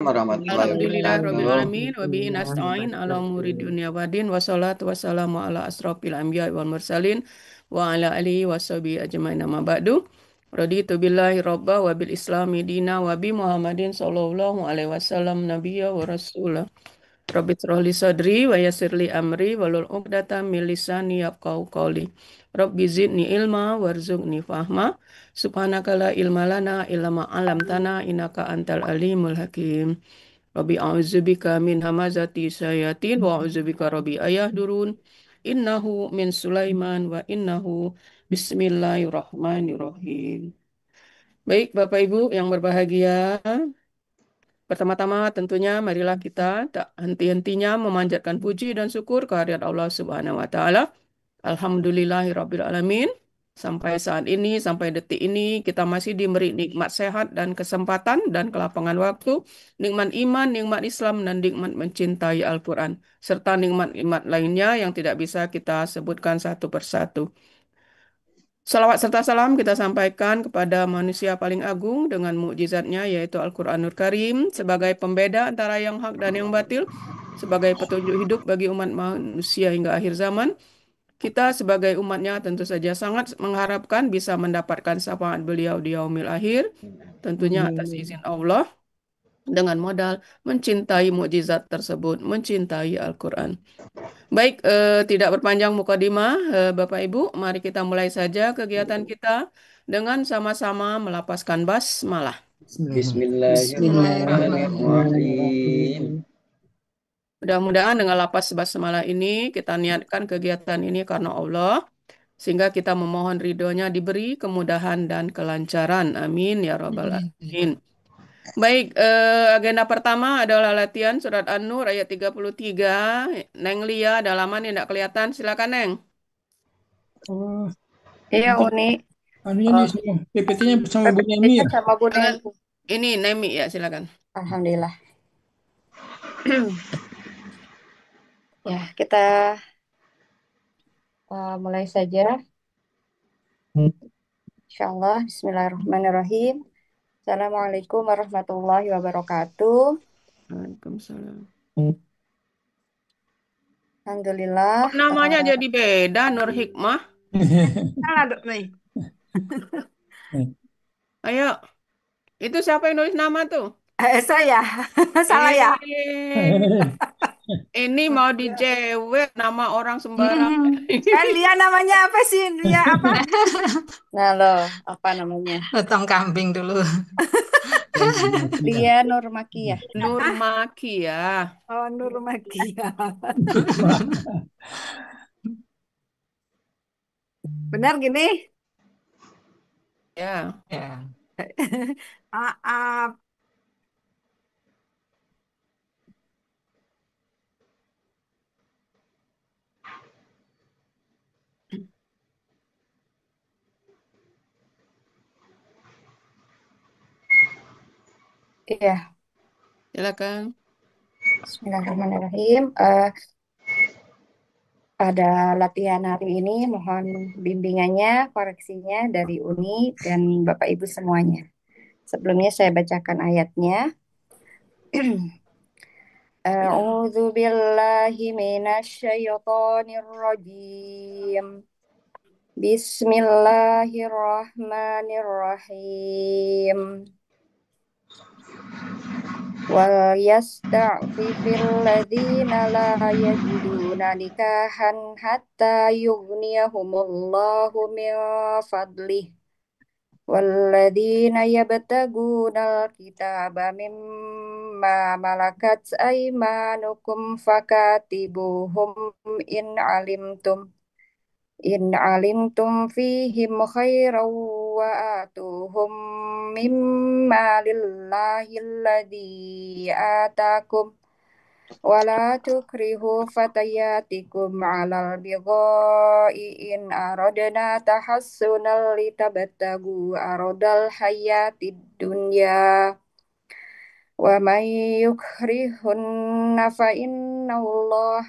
warahmatullahi Alhamdulillah Rabbil wabarakatuh. Alamin wa bihi nasta'in ala umuri dunya waddin wassalatu wassalamu ala asrofil anbiya wal mursalin wa ala alihi wa sahbihi ajmain amma ba'du. Raditu billahi robba wa bil islami dina wa bi Muhammadin sallallahu alaihi wasallam nabiyya wa rasulah. Rabbi shrah li sadri wa yassir li amri walul 'uqdatam min lisani yafqahu qawli. Rabbi zidni ilma warzuqni fahma. Subhanaka la ilma lana illa ma 'allamtana innaka antal alimul hakim. Rabbi a'udzubika min hamazati syayatin wa a'udzubika rabbi ayahdurun. Innahu min Sulaiman wa innahu bismillahirrahmanirrahim. Baik, Bapak Ibu yang berbahagia, pertama-tama tentunya marilah kita tak henti-hentinya memanjatkan puji dan syukur kehadirat Allah Subhanahu wa taala. Alhamdulillahirabbil alamin. Sampai saat ini, sampai detik ini kita masih diberi nikmat sehat dan kesempatan dan kelapangan waktu, nikmat iman, nikmat Islam dan nikmat mencintai Al-Qur'an serta nikmat-nikmat lainnya yang tidak bisa kita sebutkan satu persatu. Salawat serta salam kita sampaikan kepada manusia paling agung dengan mukjizatnya yaitu Al-Quranul Karim sebagai pembeda antara yang hak dan yang batil, sebagai petunjuk hidup bagi umat manusia hingga akhir zaman. Kita sebagai umatnya tentu saja sangat mengharapkan bisa mendapatkan syafaat beliau di yaumil akhir, tentunya atas izin Allah dengan modal mencintai mukjizat tersebut, mencintai Al-Quran. Baik, tidak berpanjang mukadimah, Bapak Ibu, mari kita mulai saja kegiatan kita dengan sama-sama melapaskan basmalah. Bismillahirrahmanirrahim. Bismillahirrahmanirrahim. Mudah-mudahan dengan lapas basmalah ini kita niatkan kegiatan ini karena Allah, sehingga kita memohon ridhonya diberi kemudahan dan kelancaran. Amin ya Rabbal Alamin. Baik, agenda pertama adalah latihan surat An-Nur ayat 33. Neng Lia, dalaman yang tidak kelihatan, silakan Neng. Oh, Iya, ini Uni. anunya nih Oh, semua. PPT-nya sama Bu PPT-nya Emir. sama Bu Eh, Neni. ini Nemi ya, silakan. Alhamdulillah. Ya, kita mulai saja. Insyaallah. Bismillahirrahmanirrahim. Assalamualaikum warahmatullahi wabarakatuh. Waalaikumsalam. Alhamdulillah. Kok namanya jadi beda, Nur Hikmah? Salah, Dok, nih. Ayo, itu siapa yang nulis nama tuh? Saya. Salah ya? Ini mau dijewet nama orang sembarang. Lia namanya apa sih? Lia apa? Nah, loh, apa namanya? Potong kambing dulu. Lia Nurmakia. Nurmaki ya. Oh, Nurmakia. Benar gini? Ya, Ya. Maaf. Iya, silakan. Bismillahirrahmanirrahim. Pada latihan hari ini mohon bimbingannya, koreksinya dari Uni dan Bapak Ibu semuanya. Sebelumnya saya bacakan ayatnya. A'udzu billahi minasyaitonir rajim. Bismillahirrahmanirrahim. وَلْيَسْتَعْفِفِ الَّذِينَ لَا يَجِدُونَ نِكَاحًا حَتَّى يُغْنِيَهُمُ اللَّهُ مِنْ فَضْلِهِ وَالَّذِينَ يَبْتَغُونَ الْكِتَابَ مِمَّا مَلَكَتْ أَيْمَانُكُمْ فَكَاتِبُوهُمْ إِنْ عَلِمْتُمْ فِيهِمْ خَيْرًا وَآتُوهُمْ مِمَّا لِلَّهِ الَّذِي آتَاكُمْ وَلَا تُكْرِهُوا فَتَيَاتِكُمْ عَلَى الْبِغَاءِ إِنْ أَرَدْنَا تَحَصُّنًا لِتَبْتَغُوا عَرَضَ الْحَيَاةِ الدُّنْيَا وَمَنْ يُكْرِههُّنَّ فَإِنَّ اللَّهَ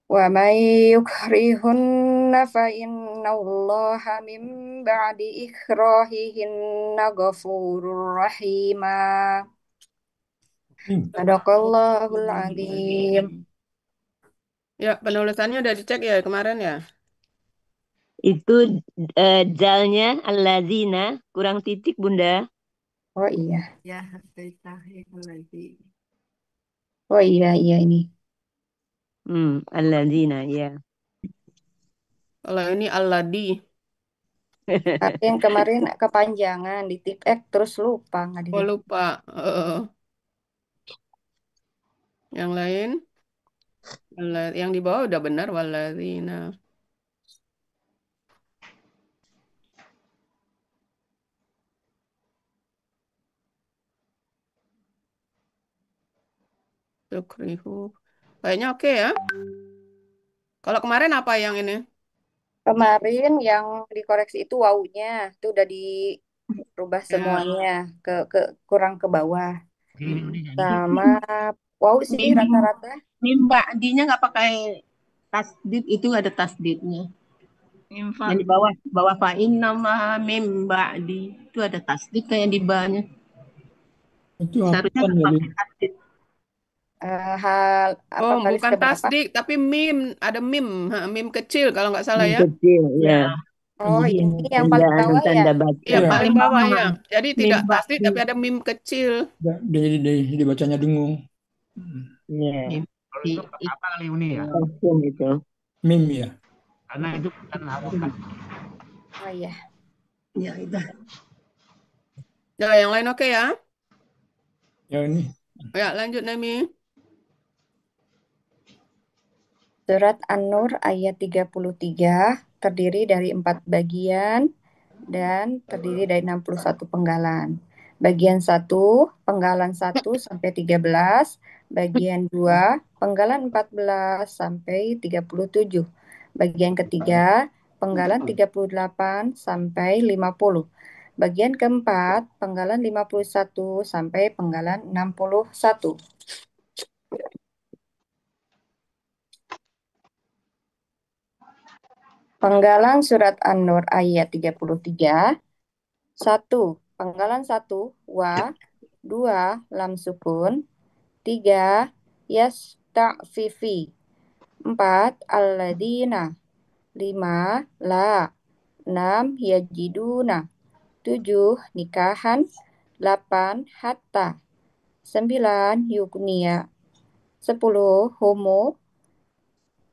Wa may yukrihunna fa innallaha min ba'di ikrahihinna ghafurur rahima. Sadaqallahul azim. Ya, penulisannya udah dicek ya kemarin ya. Itu jalnya allazina kurang titik Bunda. Oh iya. Ya, lagi. Oh iya iya ini. Allazina ya. Kalau ini Aladi. Tapi yang kemarin kepanjangan di tip X terus lupa nggak Oh dilihat. lupa. Yang lain, yang di bawah udah benar waladina. Tukrihu. Kayaknya oke ya. Kalau kemarin apa yang ini? Kemarin yang dikoreksi itu wawunya itu udah dirubah Ya. semuanya ke kurang ke bawah. Sama wow sih Mim, rata-rata. mim ba'dinya nggak pakai tasdid, itu ada tasdidnya. Yang di bawah bawah fa'in nama mim ba'di itu ada tasdid kayak di bawahnya. Itu Seharusnya hafalan nggak jadi. pakai tasdid. Hal apa Oh, baris bukan keberapa? tasdik, tapi mim. Ada mim. Mim kecil kalau nggak salah Yang ya. kecil ya. Oh Jadi ini yang paling bawah ya. tanda baca. Ya, Iya, paling Paling bawah bawah ya. Jadi mim tidak tasdik, ba'di. tapi ada mim kecil. jadi bacanya dengung. Ya. Mim Kalau itu apa kali Uni ya? Kostum itu. Mim ya. Karena itu kan harus kan. Oh iya. ya itu. Ya, yang lain oke ya. Ya ini. Ya, lanjut Nami. Surat An-Nur ayat 33 terdiri dari 4 bagian dan terdiri dari 61 penggalan. Bagian 1, penggalan 1 sampai 13, bagian 2, penggalan 14 sampai 37. Bagian ketiga, penggalan 38 sampai 50. Bagian keempat, penggalan 51 sampai penggalan 61. Penggalan surat An-Nur ayat 33. 1. Penggalan 1 wa, 2 lam sukun, 3 yasta'fifi, 4 alladina, 5 la, 6 yajiduna, 7 nikahan, 8 hatta, 9 yugniya, 10 homo,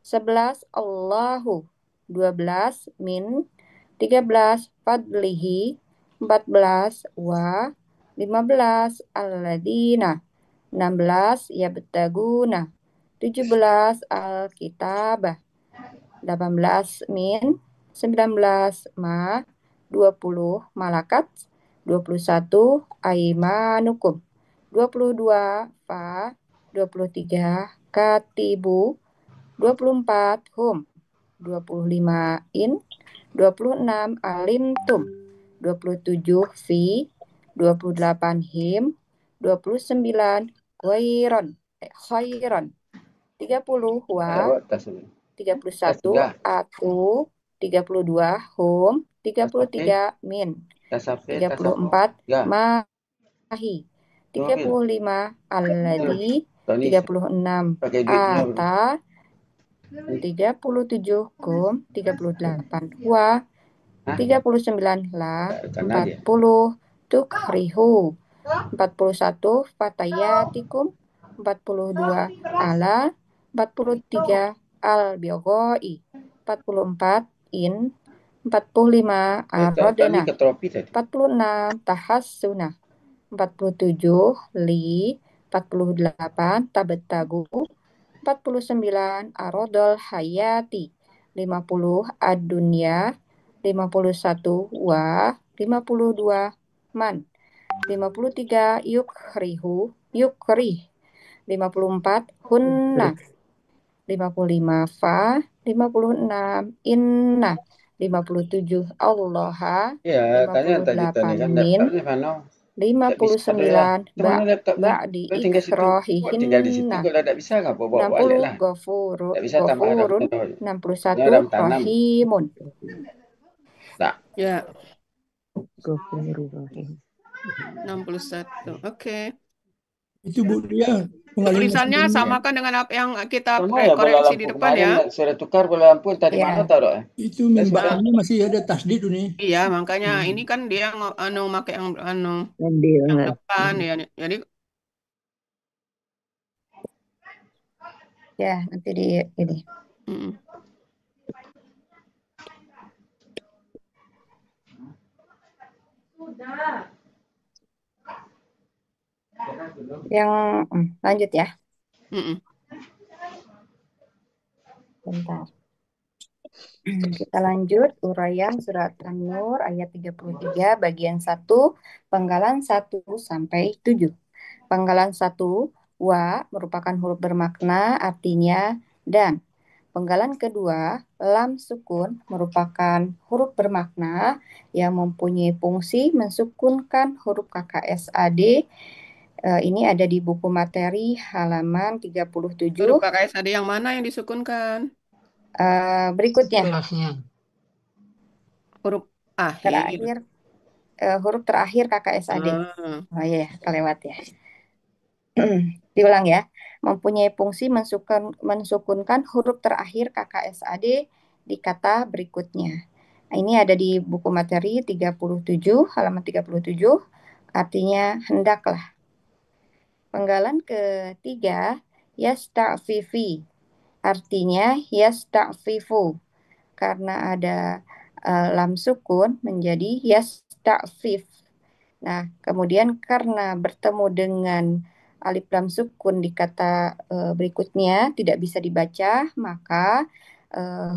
11 Allahu, 12 min, 13 fadlihi, 14 wa, 15 alladina, 16 yabtaguna, 17 alkitabah, 18 min, 19 ma, 20 malakat, 21 aimanukum, 22 fa, 23 katibu, 24 hum, 25 in, 26 alimtum, 27 fi, 28 him, 29 khairon, 30 wa, 31 atu, 32 hum, 33 min, 34 mahi, 35 alladhi, 36 ata, 37 kum, 38 wa, 39 la, 40 tukrihu, 41 fatayatikum, 42 ala, 43 al biogoi, 44 in, 45 arodena, 46 tahassuna, 47 li, 48 tabetagu, 49 arodol hayati, 50 ad-dunya, 51 wa, 52 man, 53 yukrih, 54 hunna, 55 fa, 56 inna, 57 allaha, Iya, tanya tadi 58 kan min, daftarnya Vano. Tak bisa dah ya. 59 Macam mana laptopnya? ba'di Kalau tinggal situ, awak tinggal di situ. ikrahihinna. Kalau tak bisa, apa bawa 60 balik lah. Tak bisa tambah ghafurun. ramnya 61 ram tanam. rahimun. Tak. Ya, Ghafurur rahim. 61. Oke. Itu Bu dia pengalihan Tulisannya ini. samakan dengan apa yang kita Sama ya bola koreksi di lampu depan kemarin ya. sudah tukar bola lampu tadi Ya. mana taruh? Itu mimbarnya masih ada tasdid ini. Iya, makanya ini kan dia pakai yang Gede yang banget. depan ya. Jadi Ya, nanti di ini. mm, Yang lanjut ya. mm. Bentar. Kita lanjut uraian surat An-Nur ayat 33 bagian 1 penggalan 1 sampai 7. Penggalan 1 wa merupakan huruf bermakna artinya dan. Penggalan kedua lam sukun merupakan huruf bermakna yang mempunyai fungsi mensukunkan huruf KKSAD. Ini ada di buku materi halaman 37. Huruf KKSAD yang mana yang disukunkan? Berikutnya Huruf akhir. terakhir huruf terakhir KKSAD. Ah, Oh iya, kelewat ya. Diulang ya. Mempunyai fungsi mensukunkan huruf terakhir KKSAD di kata berikutnya. Nah, ini ada di buku materi 37 halaman 37 artinya hendaklah. Penggalan ketiga yasta'fifi artinya yasta'fifu karena ada lam sukun menjadi yasta'fif. Nah, kemudian karena bertemu dengan alif lam sukun di kata berikutnya tidak bisa dibaca, maka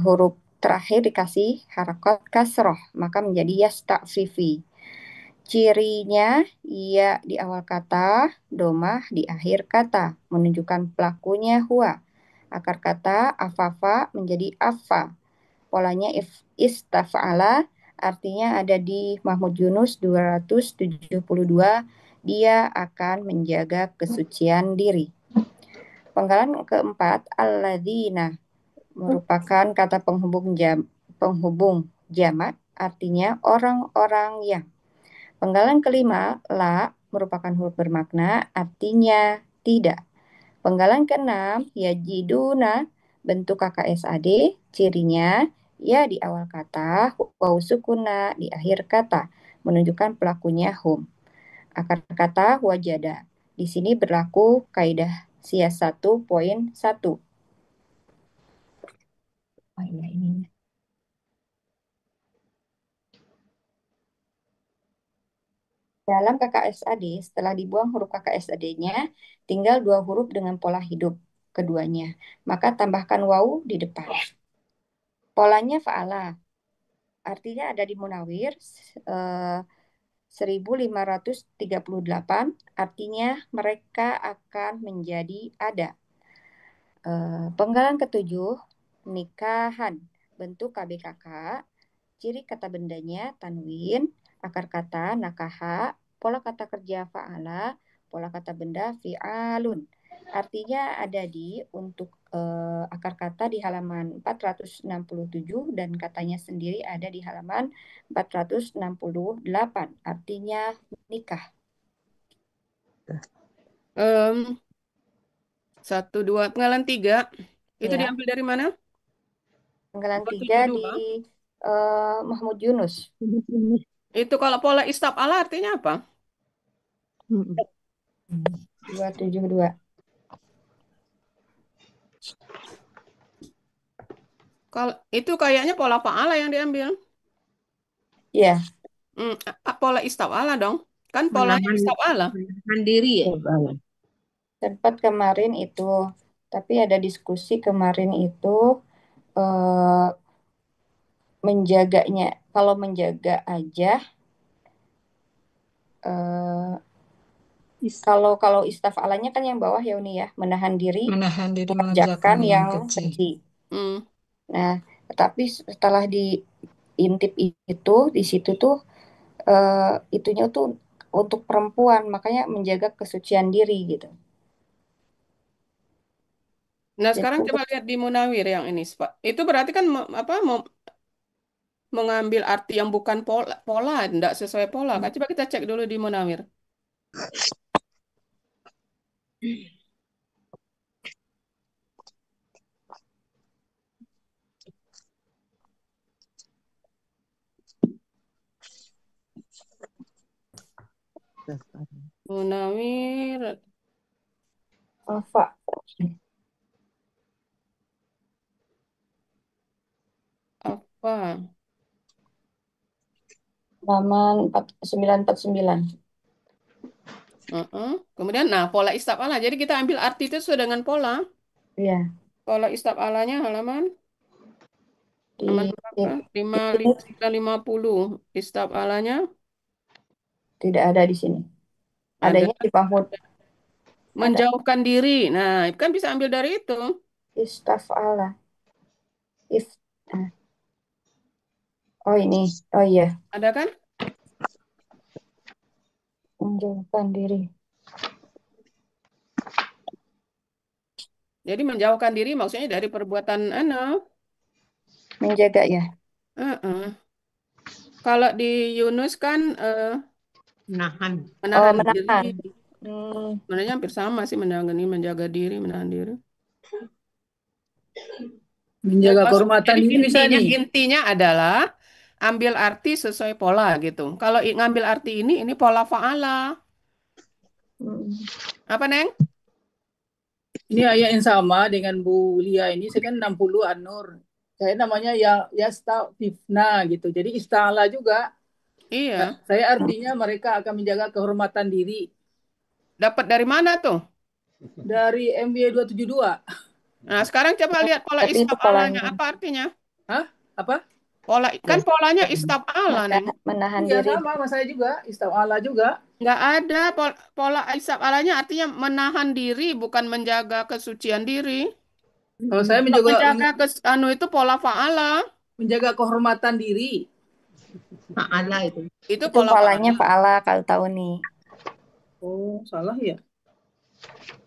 huruf terakhir dikasih harakat kasroh, maka menjadi yasta'fifi. Cirinya ya di awal kata, domah di akhir kata, menunjukkan pelakunya huwa. Akar kata afafa menjadi afa. Polanya istafa'ala artinya ada di Mahmud Yunus 272. Dia akan menjaga kesucian diri. Penggalan keempat alladzina merupakan kata penghubung jamak artinya orang-orang yang. Penggalan kelima la merupakan huruf bermakna artinya tidak. Penggalan keenam yajiduna bentuk KKSAD cirinya ya di awal kata, waw sukuna di akhir kata, menunjukkan pelakunya hum. Akar kata wajada. Di sini berlaku kaidah sias 1.1. Oh iya ini. Dalam KKSAD, setelah dibuang huruf KKSAD-nya, tinggal 2 huruf dengan pola hidup keduanya. Maka tambahkan waw di depan. Polanya fa'ala. Artinya ada di Munawir 1538. Artinya mereka akan menjadi ada. Penggalan ketujuh, nikahan. Bentuk KBKK. Ciri kata bendanya tanwin, akar kata nakaha, pola kata kerja fa'ala, pola kata benda fi'alun. Artinya ada di untuk akar kata di halaman 467 dan katanya sendiri ada di halaman 468. Artinya nikah. 1, 2, penggalan 3. Itu Ya. diambil dari mana? Penggalan 3 di 272. Mahmud Yunus. Itu kalau pola istaf'ala artinya apa? 272. Kalau itu kayaknya pola fa'ala yang diambil. Ya. Pola istaf'ala dong. Kan polanya istaf'ala. Mandiri ya. Sempat kemarin itu, tapi ada diskusi kemarin itu menjaganya. Kalau menjaga aja, kalau istaf'alanya kan yang bawah ya Uni ya, menahan diri mengerjakan yang keji. Nah, tetapi setelah diintip itu di situ tuh itunya tuh untuk perempuan, makanya menjaga kesucian diri gitu. Nah, Jadi sekarang coba lihat di Munawir yang ini, Pak. Itu berarti kan mengambil arti yang bukan pola, tidak sesuai pola. Kan coba kita cek dulu di Munawir. Munawir apa? apa? Halaman 949. Kemudian, nah, pola istif'alah. Jadi kita ambil arti itu sesuai dengan pola. Iya, Pola istif'alanya halaman di, berapa? di sini 50. Istif'alanya tidak ada di sini. ada Adanya di Mahmud. Ada menjauhkan diri. Nah, kan bisa ambil dari itu. istafala. If, ah, oh ini, oh iya, Ada kan? menjauhkan diri. Jadi menjauhkan diri maksudnya dari perbuatan Menjaga ya. uh-uh. Kalau di Yunus kan Nahan. menahan Menahan. diri. Sebenarnya hampir sama sih menjaga diri, menahan diri. Menjaga kehormatan Jadi diri bisa nih. intinya adalah ambil arti sesuai pola gitu. Kalau ngambil arti ini pola fa'ala. Apa, Neng? Ini ayat yang sama dengan Bu Lia ini. Saya kan 60 An-Nur. Saya namanya ya Yastafifna gitu. Jadi ista'ala juga. Iya. Saya artinya mereka akan menjaga kehormatan diri. Dapat dari mana tuh? Dari MBA 272. Nah, sekarang coba lihat pola Tapi itu istif'alanya. polanya. Apa artinya? Hah? Apa? Kan polanya istif'ala, Neng. Menahan Iya diri. sama saya juga. Ista'ala juga. Nggak ada pola istif'alanya artinya menahan diri, bukan menjaga kesucian diri. Kalau saya Menjaga itu pola fa'ala. menjaga kehormatan diri. Fa'ala itu. Itu Itu pola polanya fa'ala. Fa'ala kalau tahu nih. Oh, salah ya.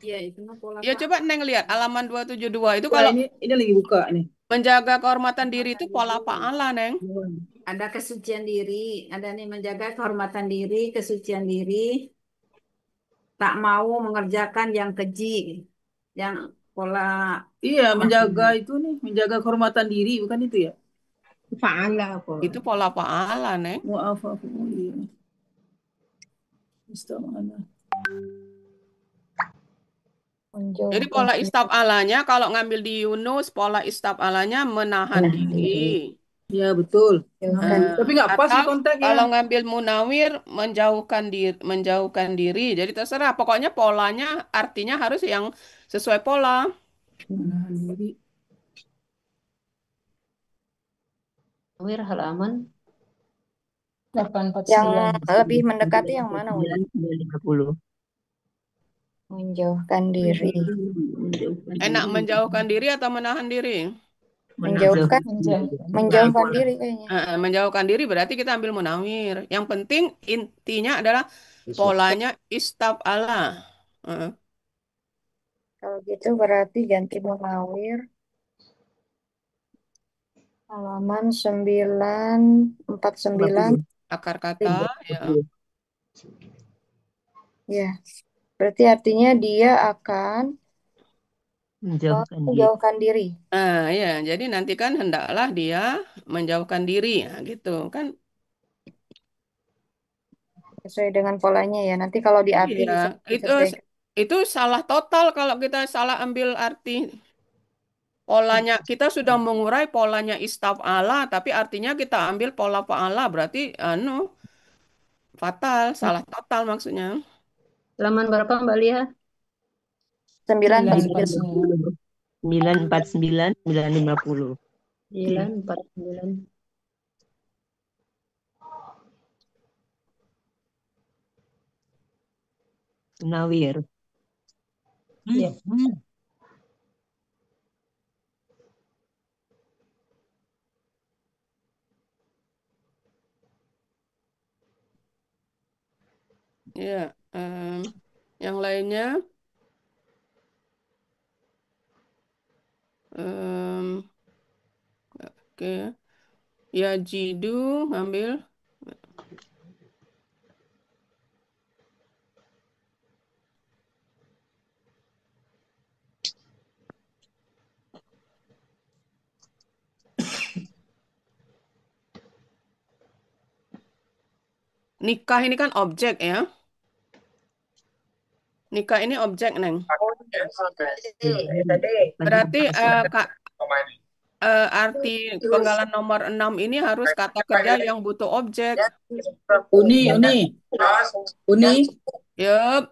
Iya, itu mah pola Ya coba Neng lihat halaman 272 itu Wah, kalau ini lagi buka nih. menjaga kehormatan diri itu pola fa'ala, Neng. ada kesucian diri, ada nih menjaga kehormatan diri, kesucian diri, tak mau mengerjakan yang keji, yang pola Iya, menjaga itu nih, menjaga kehormatan diri, bukan itu ya? Fa'ala Itu pola fa'ala, Neng. Maaf, aku iya. Istagfirullah. Jadi pola istif'alanya kalau ngambil di Yunus, pola istif'alanya menahan diri. Ya, betul. Tapi nggak pas di Atau konteksnya. kalau ngambil Munawir menjauhkan diri. Jadi terserah, pokoknya polanya artinya harus yang sesuai pola. Menahan diri. Wir halaman Yang lebih mendekati yang mana, Wi? 950. Menjauhkan diri. Enak menjauhkan diri atau menahan diri? Menjauhkan diri kayaknya. Menjauhkan diri berarti kita ambil Munawir. Yang penting intinya adalah polanya istif'ala. Kalau gitu berarti ganti Munawir. Halaman 949. Akar kata, ya. Ya, berarti artinya dia akan menjauhkan diri. Nah, ya, jadi nanti kan hendaklah dia menjauhkan diri, nah, gitu kan. Sesuai dengan polanya ya. Nanti kalau di arti Iya, itu salah total kalau kita salah ambil arti. Polanya kita sudah mengurai polanya istaf'ala, tapi artinya kita ambil pola fa'ala berarti fatal, salah total maksudnya. Halaman berapa Mbak Lia? 949. 949, 950. 949. Munawir. Ya. Ya, yang lainnya, em, oke, ya Jidu ngambil. Nikah ini kan objek ya. Nikah ini objek, Neng. Berarti Kak, arti penggalan nomor 6 ini harus kata kerja yang butuh objek. Uni. Yup.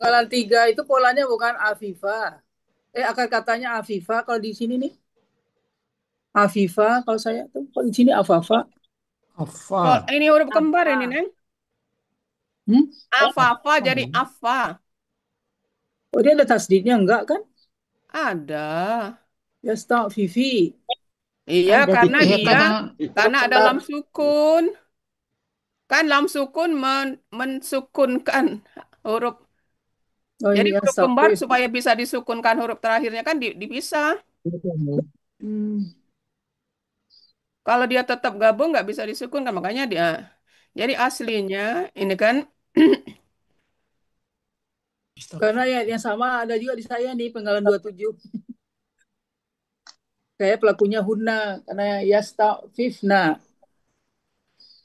Penggalan 3 itu polanya bukan Afifah. Akar katanya Afifah kalau di sini nih. Afifah kalau saya tuh kalau di sini Afafa. Oh, ini huruf kembar ini, Neng. Afafa jadi Afa. Oh, dia ada tasdidnya enggak kan? Ada. Ya start Vivi. Iya, Ada karena tiga dia karena ada kembar. lam sukun. Kan lam sukun mensukunkan huruf. Oh Jadi iya, huruf start kembar with. supaya bisa disukunkan huruf terakhirnya kan dipisah. Kalau dia tetap gabung nggak bisa disukunkan, makanya dia. Jadi aslinya ini kan Karena ya yang sama ada juga di saya nih penggalan 27. Kayak pelakunya Hunna karena Yastafifna.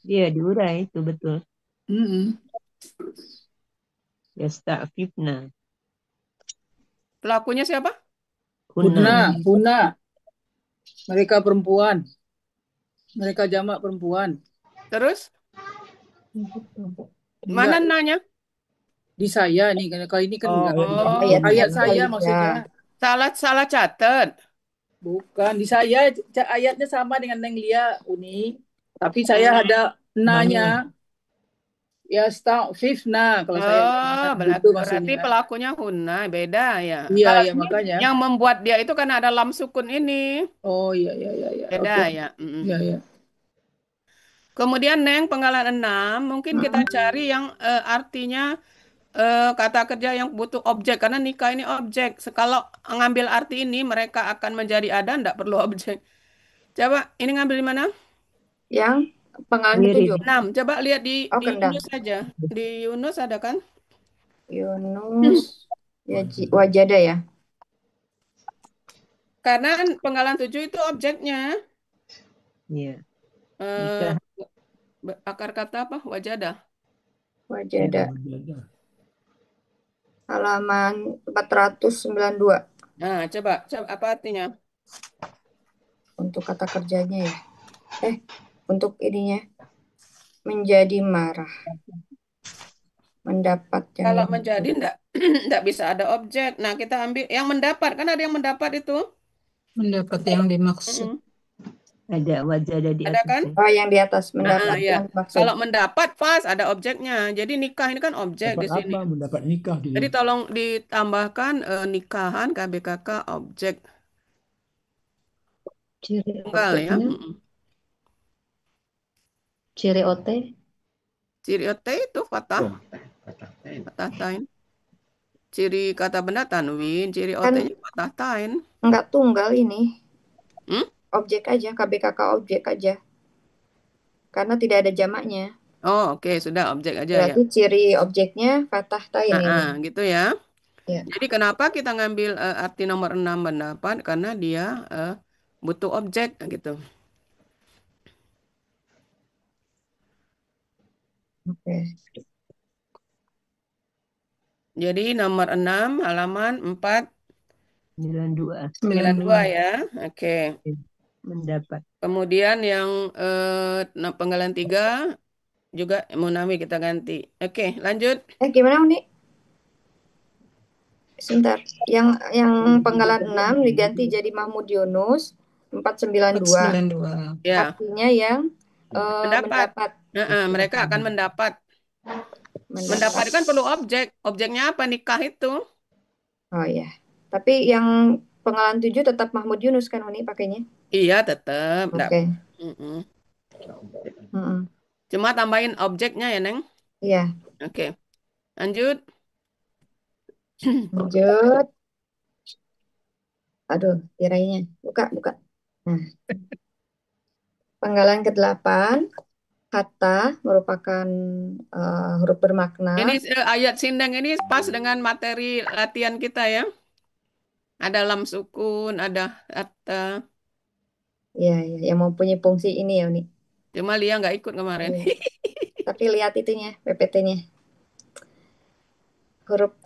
Iya, diurai itu betul. Yasta'fifna. pelakunya siapa? Hunna. Mereka perempuan. Mereka jamak perempuan. Terus Enggak, mana nanya? di saya nih karena kali ini kan enggak. Oh, Ayat saya maksudnya. salah catat. Bukan, di saya ayatnya sama dengan Neng Lia Uni. Tapi saya ada nanya. Yastafifna kalau saya Oh, gitu berarti maksudnya. pelakunya Hunna, beda ya. Iya, Kalau ya ini makanya. yang membuat dia itu karena ada lam sukun ini. Oh iya. Beda Oke. ya. Iya. Kemudian Neng penggalan 6, mungkin kita cari yang artinya kata kerja yang butuh objek karena nikah ini objek. Kalau ngambil arti ini mereka akan menjadi ada, ndak perlu objek. Coba ini ngambil di mana? Yang penggalan ke-7. 6. Coba lihat di Kendang. Yunus saja. Di Yunus ada kan? Yunus wajada ya. Karena penggalan 7 itu objeknya. Iya. Akar kata apa? Wajada. Wajada. Halaman 492. Nah, coba apa artinya? Untuk kata kerjanya ya. Untuk ininya. Menjadi marah. Mendapat yang Kalau menjadi enggak bisa ada objek. Nah, kita ambil yang mendapat. Kan ada yang mendapat itu. Mendapat yang dimaksud. Ada wajada di Ada atas. kan? Oh, yang di atas mendapat ya. yang dimaksud. Kalau mendapat pas ada objeknya. Jadi nikah ini kan objek di sini. Mendapat nikah gitu. Jadi tolong ditambahkan nikahan KBKK objek. Ciri Tunggal ya. Ciri OT. Ciri OT itu fathah. Fathah tain. Ciri kata benda tanwin, ciri OT-nya fathah tain. Enggak tunggal ini. Objek aja, KBKK objek aja. Karena tidak ada jamaknya. Oh, oke, sudah objek aja ya. Berarti ciri objeknya fathah tain ini. Gitu ya. Ya. Jadi kenapa kita ngambil arti nomor 6 mendapat? Karena dia butuh objek gitu. Oke. Jadi nomor 6 halaman 492 ya. Oke. Mendapat. Kemudian yang penggalan 3 juga Munami kita ganti. Oke, lanjut. Gimana Uni? Sebentar. Yang penggalan 6 diganti jadi Mahmud Yunus 492. Ya. Artinya yang mendapat. Mereka akan mendapat. Mendapat kan perlu objek. Objeknya apa? Nikah itu. Oh ya. Tapi yang penggalan 7 tetap Mahmud Yunus kan Uni pakainya? Iya, tetap. Oke. Cuma tambahin objeknya ya, Neng. Iya, Oke. Lanjut. lanjut. Aduh, tirainya. Buka, buka. Nah, penggalan ke-8, kata merupakan huruf bermakna. Ini ayat sindang ini pas dengan materi latihan kita ya. Ada lam sukun, ada kata. Ya, ya, yang mempunyai fungsi ini ya, Uni. Cuma Lia nggak ikut kemarin. Iya. Tapi lihat itunya, PPT-nya. Huruf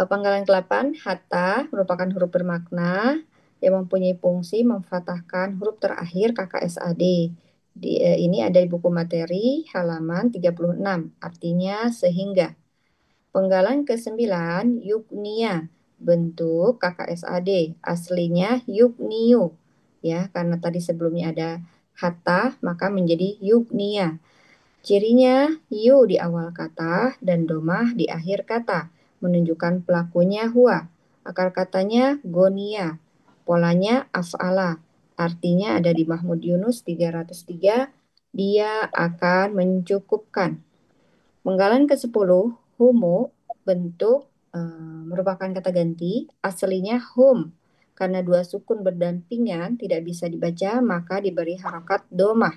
panggalan ke-8, hatta merupakan huruf bermakna yang mempunyai fungsi memfathahkan huruf terakhir KKSAD. Ini ada di buku materi halaman 36, artinya sehingga. Penggalan ke-9, yuknia, bentuk KKSAD, aslinya yukniu. Ya, karena tadi sebelumnya ada hatta, maka menjadi yuknia. Cirinya yu di awal kata dan domah di akhir kata, menunjukkan pelakunya huwa. Akar katanya gonia, polanya af'ala. Artinya ada di Mahmud Yunus 303, dia akan mencukupkan. Penggalan ke-10, humu, bentuk merupakan kata ganti, aslinya hum. Karena dua sukun berdampingan tidak bisa dibaca, maka diberi harokat domah.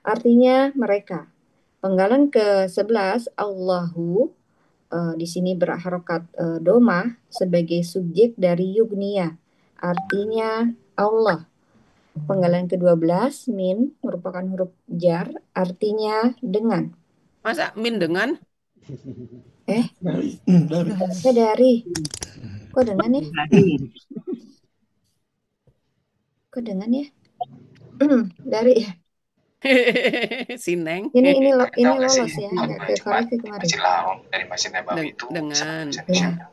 Artinya mereka. Penggalan ke-11, Allahu, di sini berharokat domah sebagai subjek dari yugnia. Artinya Allah. Penggalan ke-12, min, merupakan huruf jar, artinya dengan. Masa min dengan? Dari. Kok dengan ya? Kok dengan ya? Dari ya. Sineng. Ini lolos ya, nggak ke koreksi kemarin. Dengan. Ya.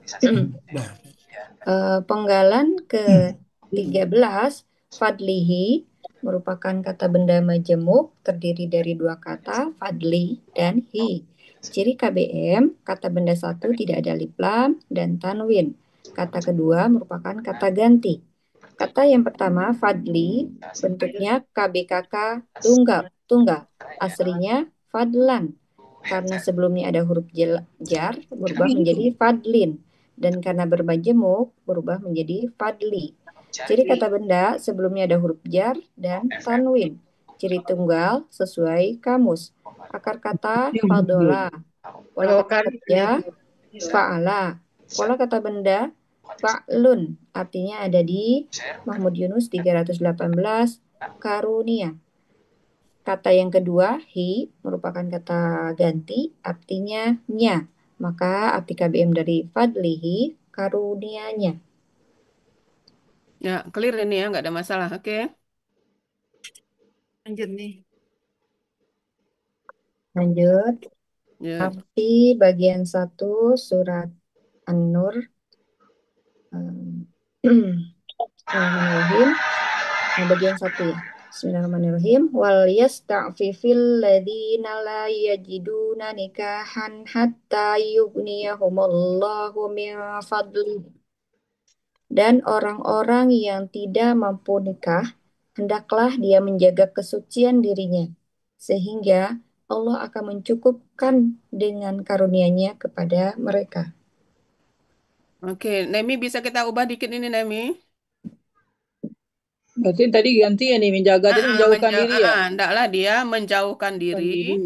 Penggalan ke-13, fadlihi merupakan kata benda majemuk terdiri dari dua kata, fadli dan hi. Ciri KBM, kata benda satu tidak ada alif lam dan tanwin. Kata kedua merupakan kata ganti. Kata yang pertama, fadli, bentuknya KBKK tunggal. Aslinya fadlan. Karena sebelumnya ada huruf jar, berubah menjadi fadlin. Dan karena bermajemuk, berubah menjadi fadli. Ciri kata benda sebelumnya ada huruf jar dan tanwin. Ciri tunggal sesuai kamus. Akar kata fadola. Pola kata kerja fa'ala. Pola kata benda fa'lun. Artinya ada di Mahmud Yunus 318 karunia. Kata yang kedua, hi, merupakan kata ganti, artinya nya. Maka arti KBM dari fadlihi, karunianya. Ya, clear ini ya, nggak ada masalah. Oke. Lanjut nih. Lanjut. Ya. Arti bagian 1 surat An-Nur. Bismillahirrahmanirrahim. Bagian 1 ya. Bismillahirrahmanirrahim. Wal yasta'fifil ladzina la yajiduna nikahan hatta yughniyahumullahu min fadli. Dan orang-orang yang tidak mampu nikah, hendaklah dia menjaga kesucian dirinya, sehingga Allah akan mencukupkan dengan karunia-Nya kepada mereka. Oke, Nemi bisa kita ubah dikit ini, Nemi. Berarti tadi ganti ya nih, menjaga tadi menjauhkan diri ya? Hendaklah dia menjauhkan diri.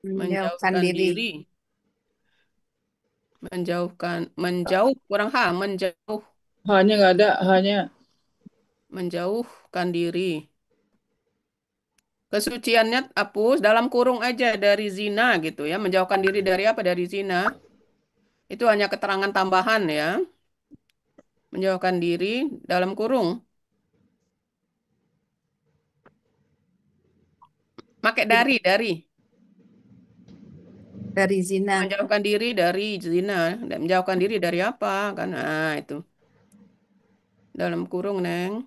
Menjauhkan diri. Menjauh kurang menjauh. Hanya nggak ada, hanya. Menjauhkan diri. Kesuciannya hapus dalam kurung aja dari zina gitu ya. Menjauhkan diri dari apa? Dari zina. Itu hanya keterangan tambahan ya. Menjauhkan diri dalam kurung. Pakai dari. Dari zina. Menjauhkan diri dari zina. Menjauhkan diri dari apa? Kan itu. Dalam kurung, Neng.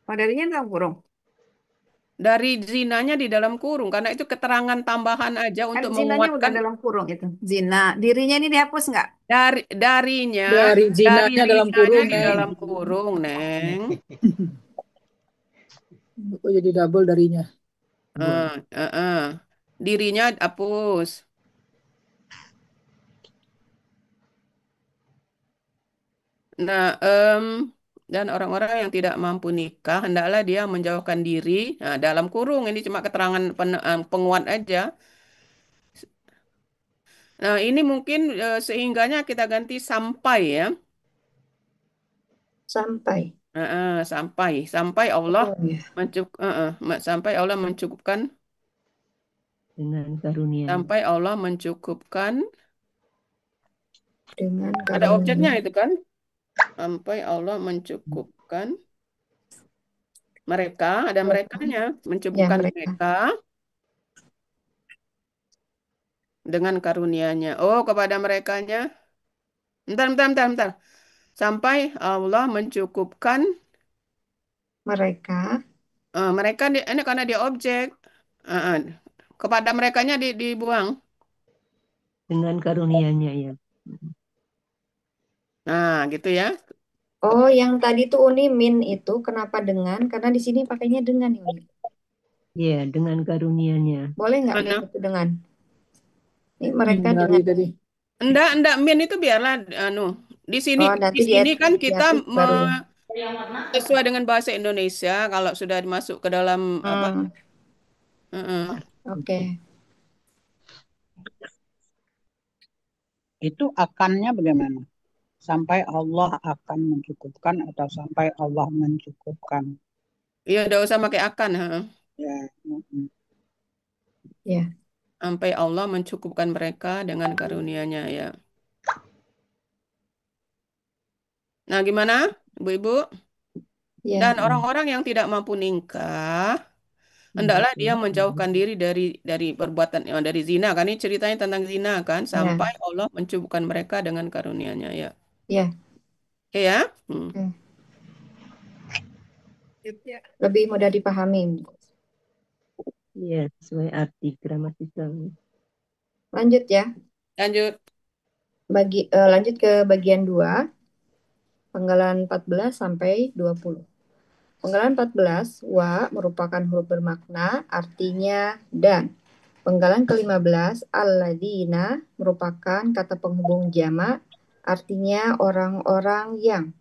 Oh, darinya dalam kurung. Dari zinanya di dalam kurung karena itu keterangan tambahan aja Kan untuk zinanya udah menguatkan dalam kurung itu. Zina. Dirinya ini dihapus nggak? darinya Dari dari zinanya dalam zinanya kurung, di Neng. dalam kurung, Neng. Kok jadi double darinya? Eh, Dirinya hapus. Nah, dan orang-orang yang tidak mampu nikah hendaklah dia menjauhkan diri. Nah, dalam kurung ini cuma keterangan penguat aja. Nah, ini mungkin sehingganya kita ganti sampai ya. Sampai. Sampai Allah Oh ya. sampai Allah mencukupkan dengan karunia. sampai Allah mencukupkan Dengan ada objeknya karunia. itu kan? Sampai Allah mencukupkan mereka, ada merekanya, Ya, mencukupkan mereka. mereka dengan karunia-Nya. Oh, kepada merekanya. Bentar. Sampai Allah mencukupkan Mereka mereka ini karena dia objek. Eh, eh, kepada merekanya dibuang. Dengan karunia-Nya ya. Nah, gitu ya. Oh, yang tadi tuh Uni min itu kenapa dengan? Karena di sini pakainya dengan ya, Uni. Iya, dengan karunia-Nya. Boleh nggak min Mana? itu dengan? Ini mereka Dari dengan. tadi. Enggak, min itu biarlah di sini Oh, nanti kan kita dihapus baru ya. sesuai dengan bahasa Indonesia kalau sudah masuk ke dalam apa? Oke. Itu akannya bagaimana? Sampai Allah akan mencukupkan atau sampai Allah mencukupkan? Iya, udah usah pakai akan. Ya. Ya. Sampai Allah mencukupkan mereka dengan karunia-Nya ya. Nah, gimana, Ibu-ibu? Ya. Dan orang-orang yang tidak mampu nikah, hendaklah dia menjauhkan diri dari perbuatan dari zina. Kan ini ceritanya tentang zina kan, sampai Allah mencukupkan mereka dengan karunia-Nya ya. Ya. Oke ya? Lebih mudah dipahami. Iya, sesuai arti gramatikal. Lanjut ya. Lanjut. Lanjut ke bagian 2. Penggalan 14 sampai 20. Penggalan 14, wa merupakan huruf bermakna, artinya dan. Penggalan ke-15, alladzina merupakan kata penghubung jamak, artinya orang-orang yang.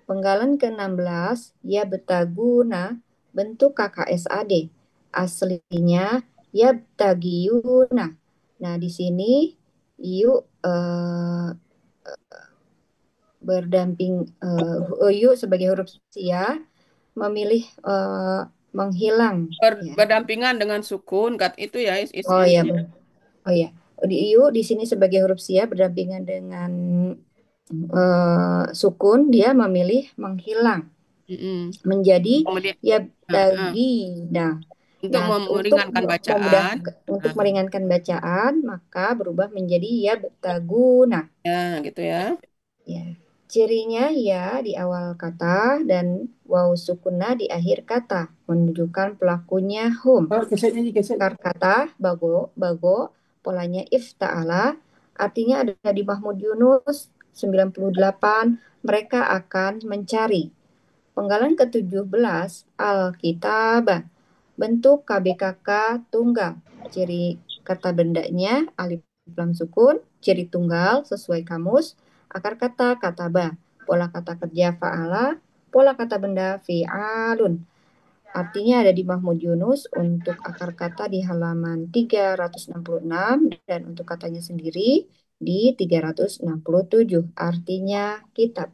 Penggalan ke-16, ya betaguna, bentuk KKSAD. Aslinya ya betagiyuna. Nah, di sini yuk berdamping yuk sebagai huruf sia memilih menghilang berdampingan dengan sukun itu ya Oh ya, di iu di sini sebagai huruf sia berdampingan dengan sukun, dia memilih menghilang menjadi ya tagi. Untuk meringankan bacaan. Untuk meringankan bacaan, maka berubah menjadi ya betaguna. Ya, gitu ya. Ya. Cirinya ya di awal kata dan waw sukunna di akhir kata, menunjukkan pelakunya hum. Kata bago, polanya ifta'ala, artinya ada di Mahmud Yunus 98, mereka akan mencari. Penggalan ke-17, al-kitabah, bentuk KBKK tunggal, ciri kata bendanya alif lam sukun, ciri tunggal sesuai kamus, akar kata kataba, pola kata kerja fa'ala, pola kata benda fi'alun. Artinya ada di Mahmud Yunus, untuk akar kata di halaman 366 dan untuk katanya sendiri di 367. Artinya kitab.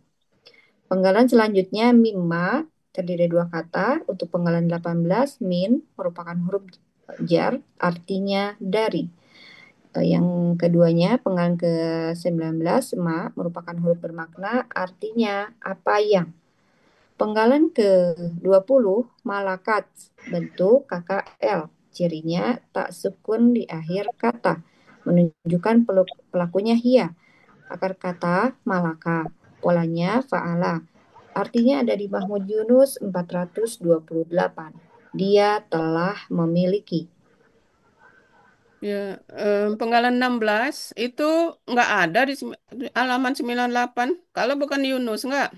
Penggalan selanjutnya mimma terdiri 2 kata. Untuk penggalan 18 min merupakan huruf jar, artinya dari. Yang keduanya penggalan ke-19 ma merupakan huruf bermakna, artinya apa yang. Penggalan ke-20 malakat, bentuk KKL, cirinya tak sukun di akhir kata, menunjukkan pelakunya hia. Akar kata malaka, polanya fa'ala, artinya ada di Mahmud Yunus 428. Dia telah memiliki. Ya, Penggalan 16 itu nggak ada di halaman 98. Kalau bukan Yunus, nggak.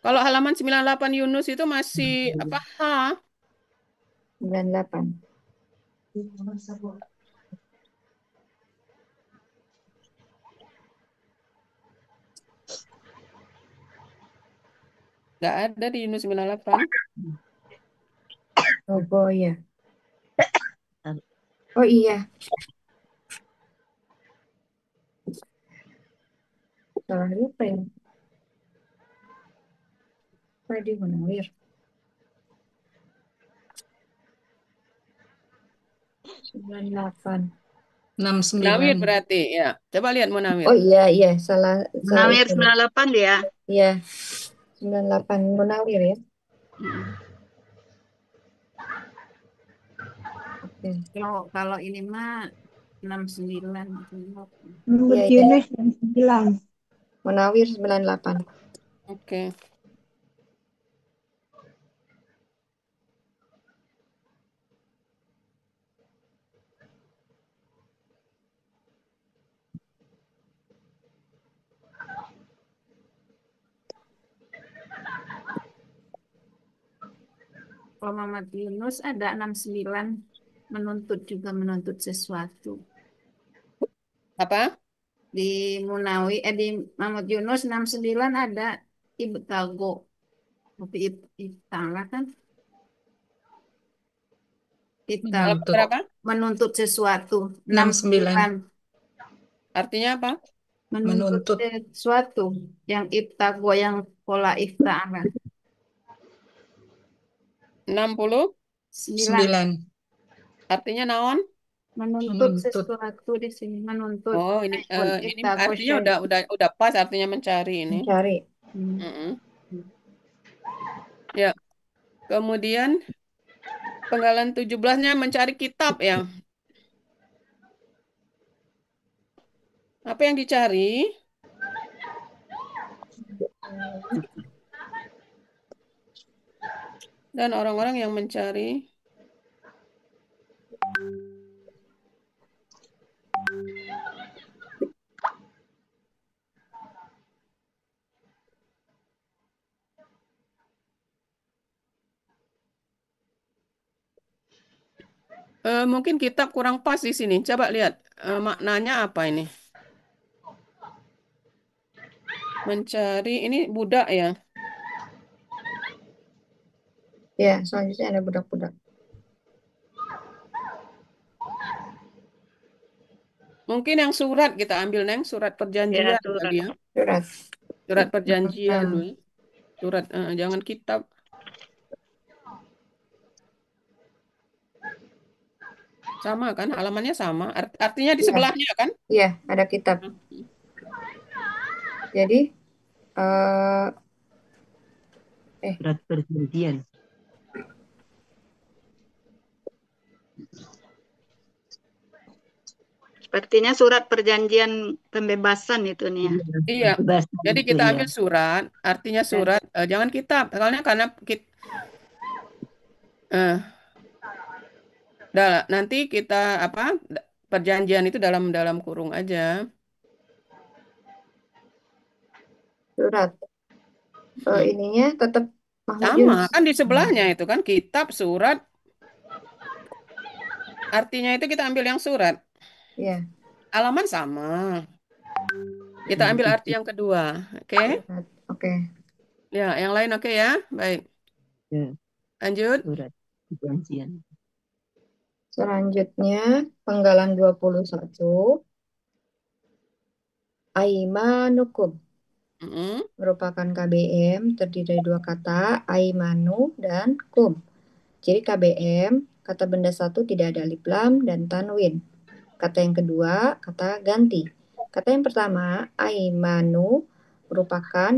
Kalau halaman 98 Yunus itu masih apa? H. 98. Nggak ada di Yunus 98. Oh ya. Oh iya. Salah lupa ya. Freddy Munawir. 98. Munawir 69. berarti ya. Coba lihat Munawir. Oh iya, salah Munawir itu. 98 dia. Iya. 98 Munawir ya. Oke. Kalau ini mah 69. Iya, Yunus 69. Munawir 98. Oke. Kalau Muhammad Yunus ada 69. Menuntut sesuatu. Apa? Di di Muhammad Yunus 69 ada ibtago. Tapi ibtala kan? Menuntut. Berapa? Menuntut sesuatu. 69. Artinya apa? Menuntut sesuatu. Yang ibtago, yang pola ifta'ala. 69. Artinya naon? Menuntut sesuatu di sini. Menuntut. Oh, ini artinya udah pas artinya mencari ini. Mencari. Ya. Kemudian Penggalan 17-nya mencari kitab ya. Apa yang dicari? Dan orang-orang yang mencari mungkin kitab kurang pas di sini. Coba lihat maknanya apa ini? Mencari ini budak ya. Ya, selanjutnya ada budak-budak. Mungkin yang surat kita ambil, Neng, surat perjanjian kali ya. Surat perjanjian. Surat, jangan kitab. Sama kan, halamannya sama. Artinya di sebelahnya kan? Iya, ada kitab. Jadi, surat perjanjian. Sepertinya surat perjanjian pembebasan itu nih ya. Iya. Jadi kita ambil surat, artinya surat, jangan kitab. Karena nanti kita perjanjian itu dalam kurung aja. Surat. Ininya tetap sama kan di sebelahnya itu kan kitab, surat. Artinya itu kita ambil yang surat. Iya. Halaman sama. Kita ambil arti yang kedua, oke? Oke. Ya, yang lain oke ya? Baik. Lanjut. Surat perjanjian. Selanjutnya, Penggalan 21. Aimanukum. Merupakan KBM, terdiri dari dua kata, aimanu dan kum. Ciri KBM, kata benda satu tidak ada alif lam dan tanwin. Kata yang kedua, kata ganti. Kata yang pertama, aimanu, merupakan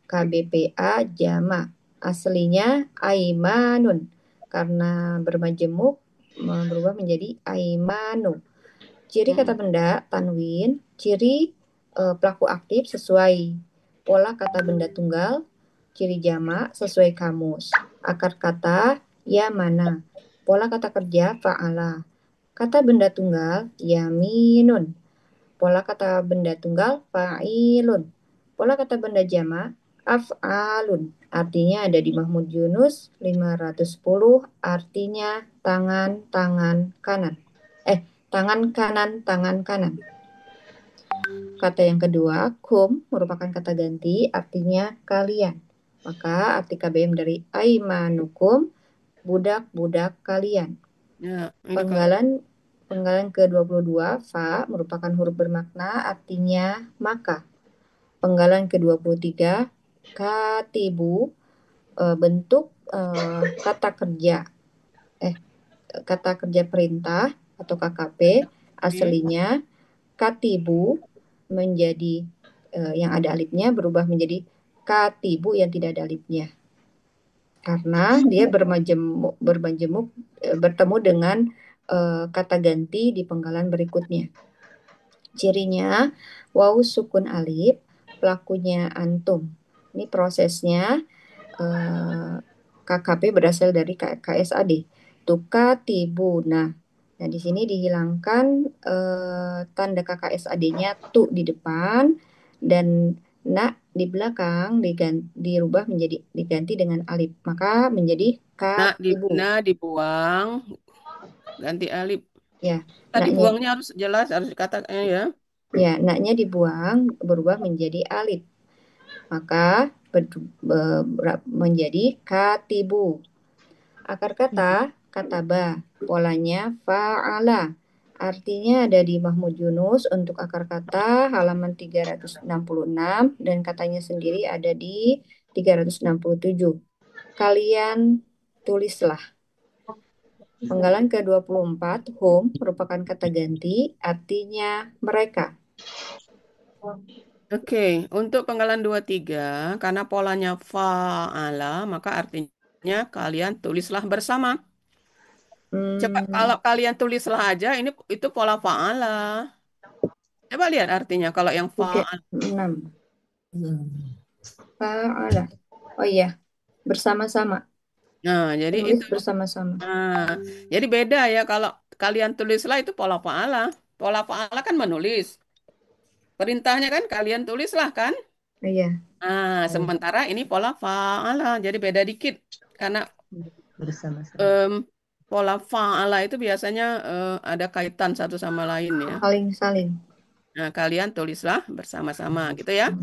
KBPA jama. Aslinya aimanun. Karena bermajemuk, berubah menjadi aimanu. Ciri kata benda, tanwin. Ciri pelaku aktif sesuai pola kata benda tunggal. Ciri jamak sesuai kamus. Akar kata yamana. Pola kata kerja fa'ala. Kata benda tunggal yaminun. Pola kata benda tunggal fa'ilun. Pola kata benda jamak af'alun. Artinya ada di Mahmud Yunus 510, artinya tangan kanan. Tangan kanan. Kata yang kedua, kum merupakan kata ganti, artinya kalian. Maka arti KBM dari aimanukum, budak-budak kalian. Ya, ini Penggalan ke-22, fa merupakan huruf bermakna, artinya maka. Penggalan ke-23, katibu, bentuk kata kerja perintah atau KKP, aslinya katibu menjadi yang ada alifnya berubah menjadi katibu yang tidak ada alifnya. Karena dia bertemu dengan kata ganti di penggalan berikutnya. Cirinya waw sukun alif, pelakunya antum. Ini prosesnya KKP berasal dari KSAD. Tukatibuna. Nah, di sini dihilangkan tanda KKSAD-nya tu di depan dan na di belakang dirubah menjadi diganti dengan alif. Maka menjadi katibu. dibuang, ganti alif. Ya. Dibuangnya harus jelas, harus dikatakan ya. Ya, naknya dibuang berubah menjadi alif. Maka menjadi katibu. Akar kata kataba, polanya fa'ala. Artinya ada di Mahmud Yunus untuk akar kata halaman 366 dan katanya sendiri ada di 367. Kalian tulislah. Penggalan ke-24, hum merupakan kata ganti, artinya mereka. Oke, untuk penggalan 23, karena polanya fa'ala, maka artinya kalian tulislah bersama. Coba kalau kalian tulislah aja, itu pola fa'ala. Coba lihat artinya kalau yang fa'ala. 6. Fa'ala. Oh iya, bersama-sama. Nah, jadi Tulis itu. bersama-sama. Nah, jadi beda ya kalau kalian tulislah itu pola fa'ala. Pola fa'ala kan menulis. Perintahnya kan kalian tulislah kan? Iya. Nah, sementara ini pola fa'ala. Jadi beda dikit. Karena bersama-sama. pola fa'ala itu biasanya ada kaitan satu sama lain ya. Saling. Nah, kalian tulislah bersama-sama gitu ya.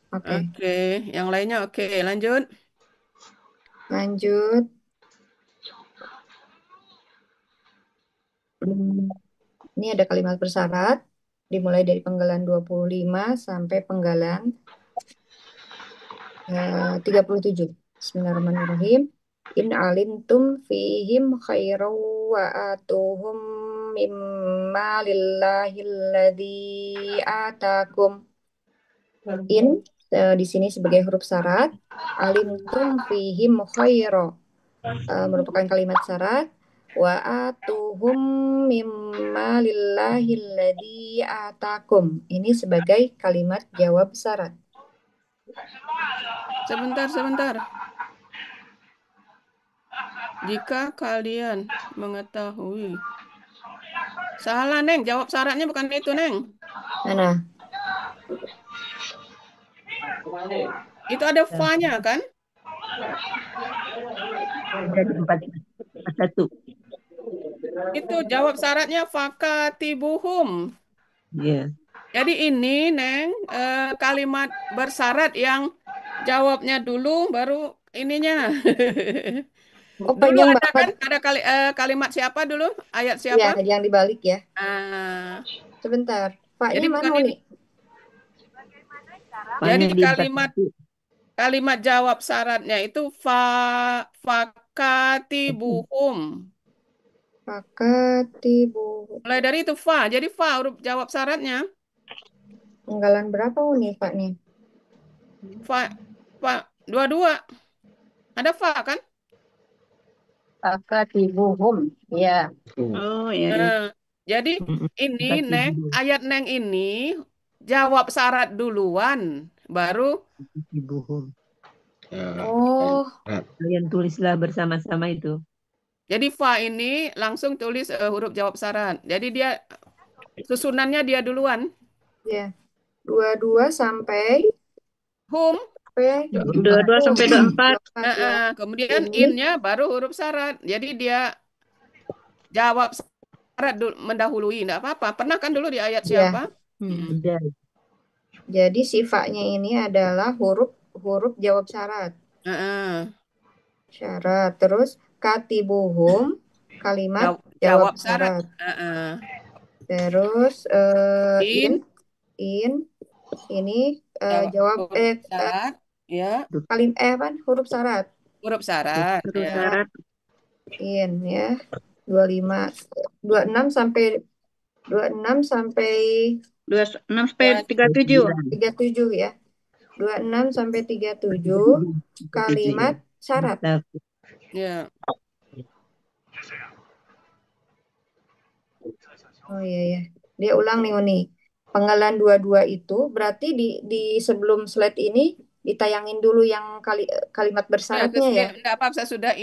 Oke, yang lainnya oke, lanjut. Ini ada kalimat bersyarat dimulai dari penggalan 25 sampai penggalan 37. Bismillahirrahmanirrahim. In alimtum fihim khairan wa atuhum mimma lillahi alladhi atakum. In di sini sebagai huruf syarat, alimtum fihim khairan merupakan kalimat syarat, wa atuhum mimma lillahi alladhi atakum. Ini sebagai kalimat jawab syarat. Sebentar. Jika kalian mengetahui. Salah, Neng. Jawab syaratnya bukan itu, Neng. Mana? Itu ada fa-nya, kan? Ada 41. Itu jawab syaratnya fakatibuhum. Iya. Jadi ini, Neng, kalimat bersyarat yang jawabnya dulu, baru ininya. Dulu ada kan, ada kalimat siapa dulu? Ayat siapa? Ya, yang dibalik ya. Sebentar, Pak, Jadi ini mana nih? Jadi kalimat jawab syaratnya itu fakatibuhum. Fakatibuhum. Mulai dari itu fa. Jadi fa huruf jawab syaratnya. Penggalan berapa nih, Pak nih? Fa 22. Ada fa kan? Fakatibuhum. Ya. Oh ya. Jadi ini Neng, ayat Neng ini jawab syarat duluan, baru Oh, Kalian tulislah bersama-sama itu. Jadi fa ini langsung tulis huruf jawab syarat. Jadi dia susunannya dia duluan. ya. 22 sampai Hum. 22 sampai 24. ya. Kemudian Ini innya baru huruf syarat. Jadi dia jawab syarat mendahului, enggak apa-apa. Pernah kan dulu di ayat ya. siapa? Udah. Jadi sifatnya ini adalah huruf jawab syarat. Syarat. Terus katibuhum kalimat jawab syarat. Terus in ini jawab syarat, ya. Huruf syarat. Huruf syarat. Huruf Ya. syarat. In ya. 25 26 sampai 37 ya. 26 sampai 37 kalimat syarat. Ya. Oh iya ya. Dia ulang nih Uni. Penggalan 22 itu berarti di sebelum slide ini ditayangin dulu yang kalimat bersyaratnya ya. Enggak apa-apa sudah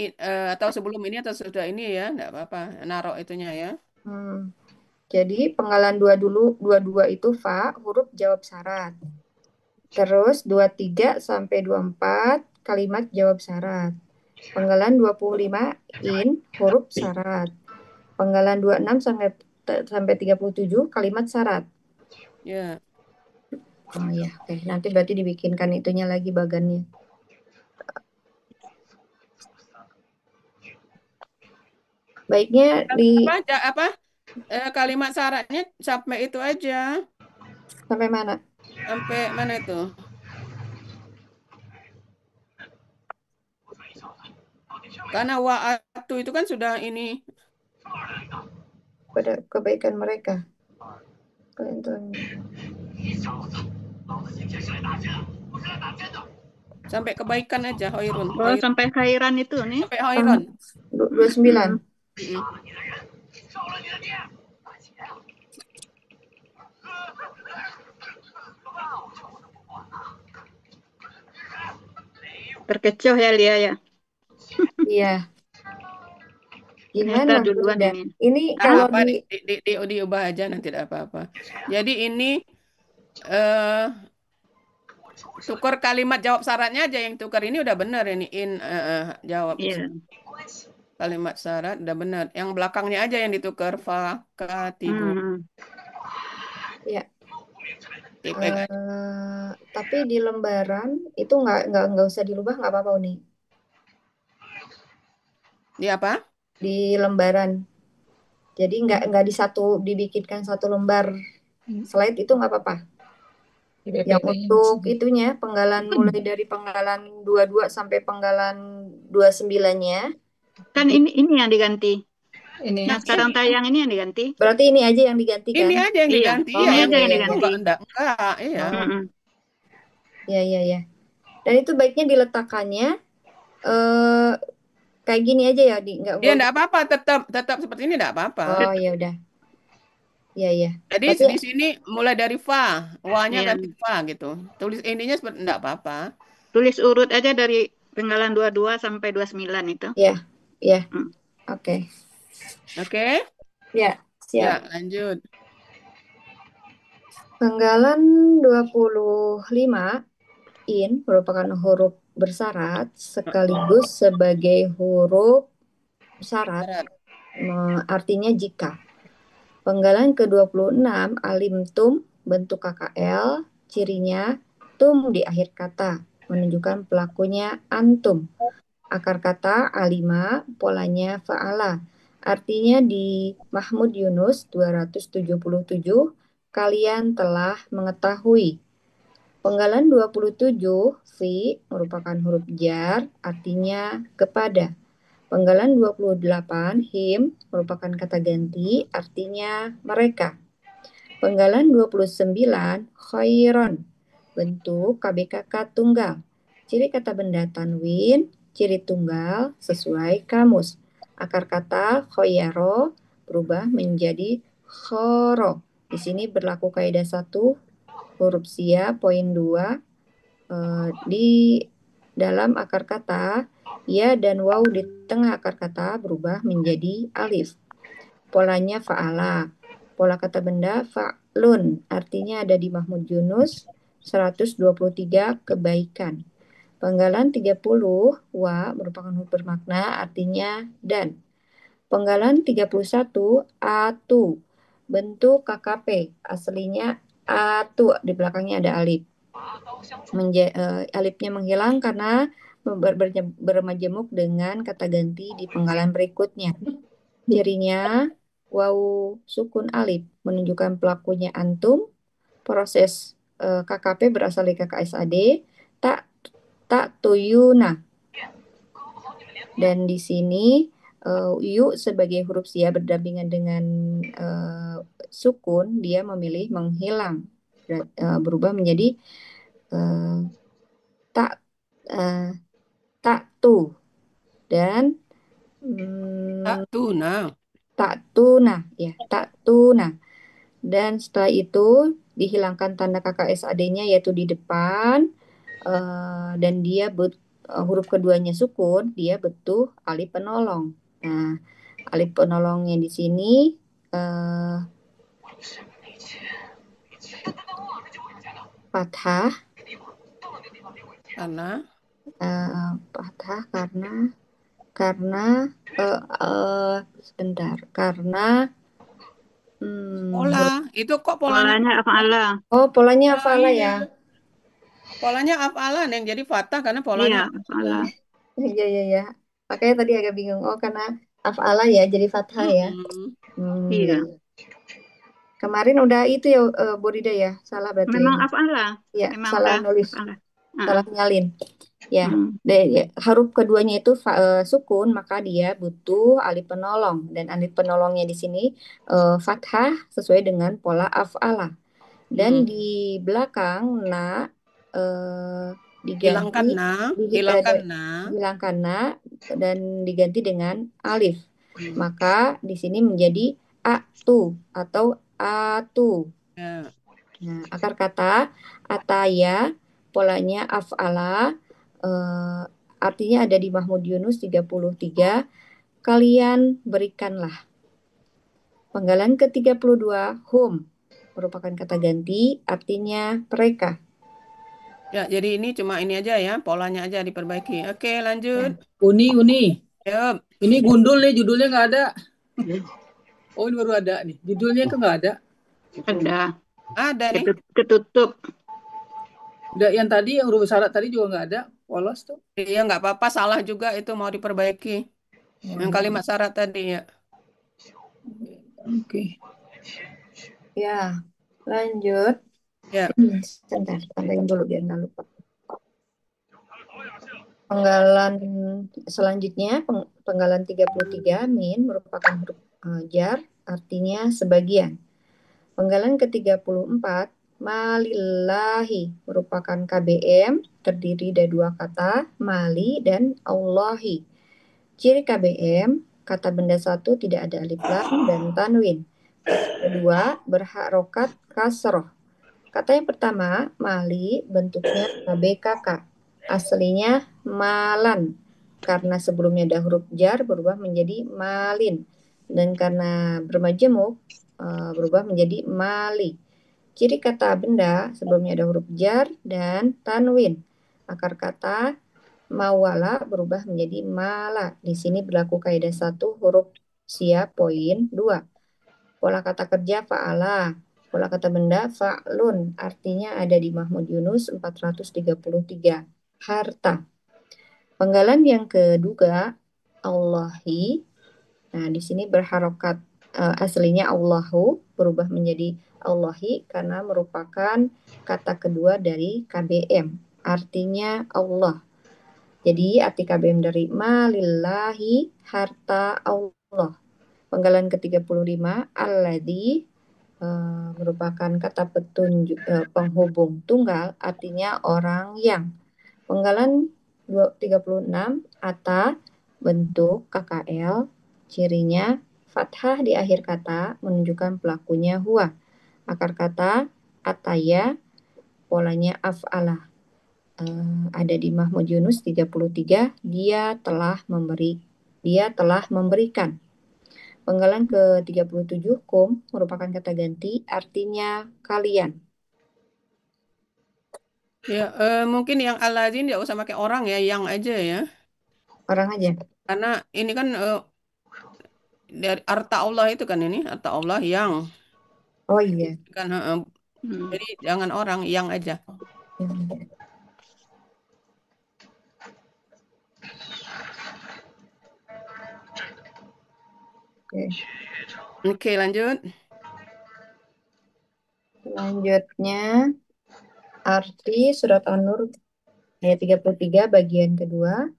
atau sebelum ini atau sudah ini ya, enggak apa-apa. Naruh itunya ya. Jadi penggalan 22 itu fa huruf jawab syarat. Terus 23 sampai 24 kalimat jawab syarat. Penggalan 25 in huruf syarat. Penggalan 26 sampai 37 kalimat syarat. Ya. Oh ya, oke. Nanti berarti dibikinkan itunya lagi bagannya. Baiknya di kalimat syaratnya sampai itu aja. Sampai mana? Sampai mana itu? Karena wa'atu itu kan sudah ini. Pada kebaikan mereka. Sampai kebaikan aja, khairun. Oh, sampai khairan itu nih. Sampai khairan. 29. Terkecoh ya Lia ya. Iya. Gimana duluan ini kalau diubah aja nanti tidak apa-apa. Jadi ini tukar kalimat jawab syaratnya aja yang tukar ini udah benar ini in jawab. Kalimat syarat udah benar. Yang belakangnya aja yang ditukar fa katibu. Ya. Tapi di lembaran itu nggak usah dirubah, nggak apa-apa nih. Di apa? Di lembaran. Jadi nggak dibikinkan satu lembar slide itu nggak apa-apa. Yang untuk itunya penggalan mulai dari penggalan 22 sampai penggalan 29-nya. Kan ini yang diganti. Ini. Nah, sekarang tayang ini yang diganti. Berarti ini aja yang diganti kan? Ini aja yang diganti. Ini aja yang diganti. Enggak, iya. Ya. Dan itu baiknya diletakkannya kayak gini aja ya, enggak apa-apa, tetap seperti ini enggak apa-apa. Oh, ya udah. Iya. Jadi di sini mulai dari fa, wa-nya ganti fa gitu. Tulis ininya seperti enggak apa-apa. Tulis urut aja dari penggalan 22 sampai 29 itu. Iya. Oke. Ya, siap. Ya, lanjut. Penggalan 25 in merupakan huruf bersyarat sekaligus sebagai huruf syarat. Artinya jika. Penggalan ke-26 alimtum bentuk KKL, cirinya tum di akhir kata, menunjukkan pelakunya antum. Akar kata alima, polanya fa'ala. Artinya di Mahmud Yunus 277, kalian telah mengetahui. Penggalan 27, fi merupakan huruf jar, artinya kepada. Penggalan 28, him merupakan kata ganti, artinya mereka. Penggalan 29, khairon, bentuk KBKK tunggal. Ciri kata benda tanwin, ciri tunggal sesuai kamus. Akar kata khoyaro berubah menjadi khoro. Di sini berlaku kaidah 1, huruf sia, poin 2, dalam akar kata, ya dan waw di tengah akar kata berubah menjadi alif. Polanya fa'ala. Pola kata benda fa'lun, artinya ada di Mahmud Yunus 123 kebaikan. Penggalan 30 wa merupakan huruf bermakna, artinya dan. Penggalan 31 atu, bentuk KKP, aslinya atu, di belakangnya ada alif. Alifnya menghilang karena bermajemuk dengan kata ganti di penggalan berikutnya. Cirinya waw sukun alif menunjukkan pelakunya antum. Proses KKP berasal dari KKSAD. Tak tuyuna. Dan di sini yu sebagai huruf sia berdampingan dengan sukun, dia memilih menghilang, berubah menjadi tak tu, dan Tak tuna. tak tuna. Dan setelah itu dihilangkan tanda KKSAD-nya yaitu di depan, dan dia huruf keduanya sukun, dia butuh alif penolong. Nah, alif penolongnya di sini fathah karena sebentar, karena Pola, itu kok polanya? Polanya af'ala. Oh, polanya af'ala iya. ya. Polanya af'ala, Neng. Jadi fathah karena Iya, polanya af'ala. Iya. Makanya tadi agak bingung. Oh, karena af'ala ya, jadi fathah ya. Iya. Kemarin udah itu ya, Borida ya. Salah berarti. Memang af'ala. Iya, Memang salah udah nulis. af'ala. Salah nyalin. Ya, huruf keduanya itu sukun, maka dia butuh alif penolong, dan alif penolongnya di sini fathah sesuai dengan pola af'ala. Dan di belakang diganti hilangkan na dan diganti dengan alif. Maka di sini menjadi atu atau atu. Nah, akar kata ataya, polanya af'ala, artinya ada di Mahmud Yunus 33, kalian berikanlah. Penggalan ke-32 hum merupakan kata ganti, artinya mereka. Ya, jadi ini cuma ini aja ya, polanya aja diperbaiki. Oke, lanjut. Uni. Yuk. Ini gundul nih, judulnya nggak ada. Oh, ini baru ada nih. Judulnya itu nggak ada. Ada nih. Ketutup. Udah, yang tadi, yang huruf syarat tadi juga nggak ada. Polos tuh. Iya, nggak apa-apa. Salah juga itu mau diperbaiki. Yang kalimat syarat tadi ya. Oke. Ya, lanjut. Ya. Sebentar, tambahin dulu biar nggak lupa. Penggalan selanjutnya, penggalan 33, min merupakan huruf jar, artinya sebagian. Penggalan ke-34, malillahi merupakan KBM, terdiri dari dua kata, mali dan Allahi. Ciri KBM, kata benda satu tidak ada alif lam dan tanwin. Kata kedua berharokat kasroh. Kata yang pertama, mali, bentuknya KBKK. Aslinya malan. Karena sebelumnya ada huruf jar, berubah menjadi malin. Dan karena bermajemuk, berubah menjadi mali. Ciri kata benda, sebelumnya ada huruf jar dan tanwin. Akar kata mawala berubah menjadi mala. Di sini berlaku kaidah 1 huruf sia poin 2. Pola kata kerja fa'ala. Pola kata benda fa'lun, artinya ada di Mahmud Yunus 433. Harta. Penggalan yang kedua, Allahi. Nah, di sini berharokat aslinya Allahu, berubah menjadi Allahi karena merupakan kata kedua dari KBM, artinya Allah. Jadi arti KBM dari malillahi, harta Allah. Penggalan ke-35, alladzi merupakan kata petunjuk penghubung tunggal, artinya orang yang. Penggalan 36, ata, bentuk KKL, cirinya fathah di akhir kata menunjukkan pelakunya huwa. Akar kata ataya, polanya af'ala. ada di Mahmud Yunus 33, dia telah memberikan. Penggalan ke-37, kum merupakan kata ganti, artinya kalian. Ya, mungkin yang Aladin nggak usah pakai orang ya, yang aja ya. Orang aja. Karena ini kan dari arta Allah itu kan ini, arta Allah yang. Oh iya. Kan, jadi jangan orang, yang aja. Oke, lanjut. Selanjutnya, arti surat An-Nur ayat 33 bagian kedua.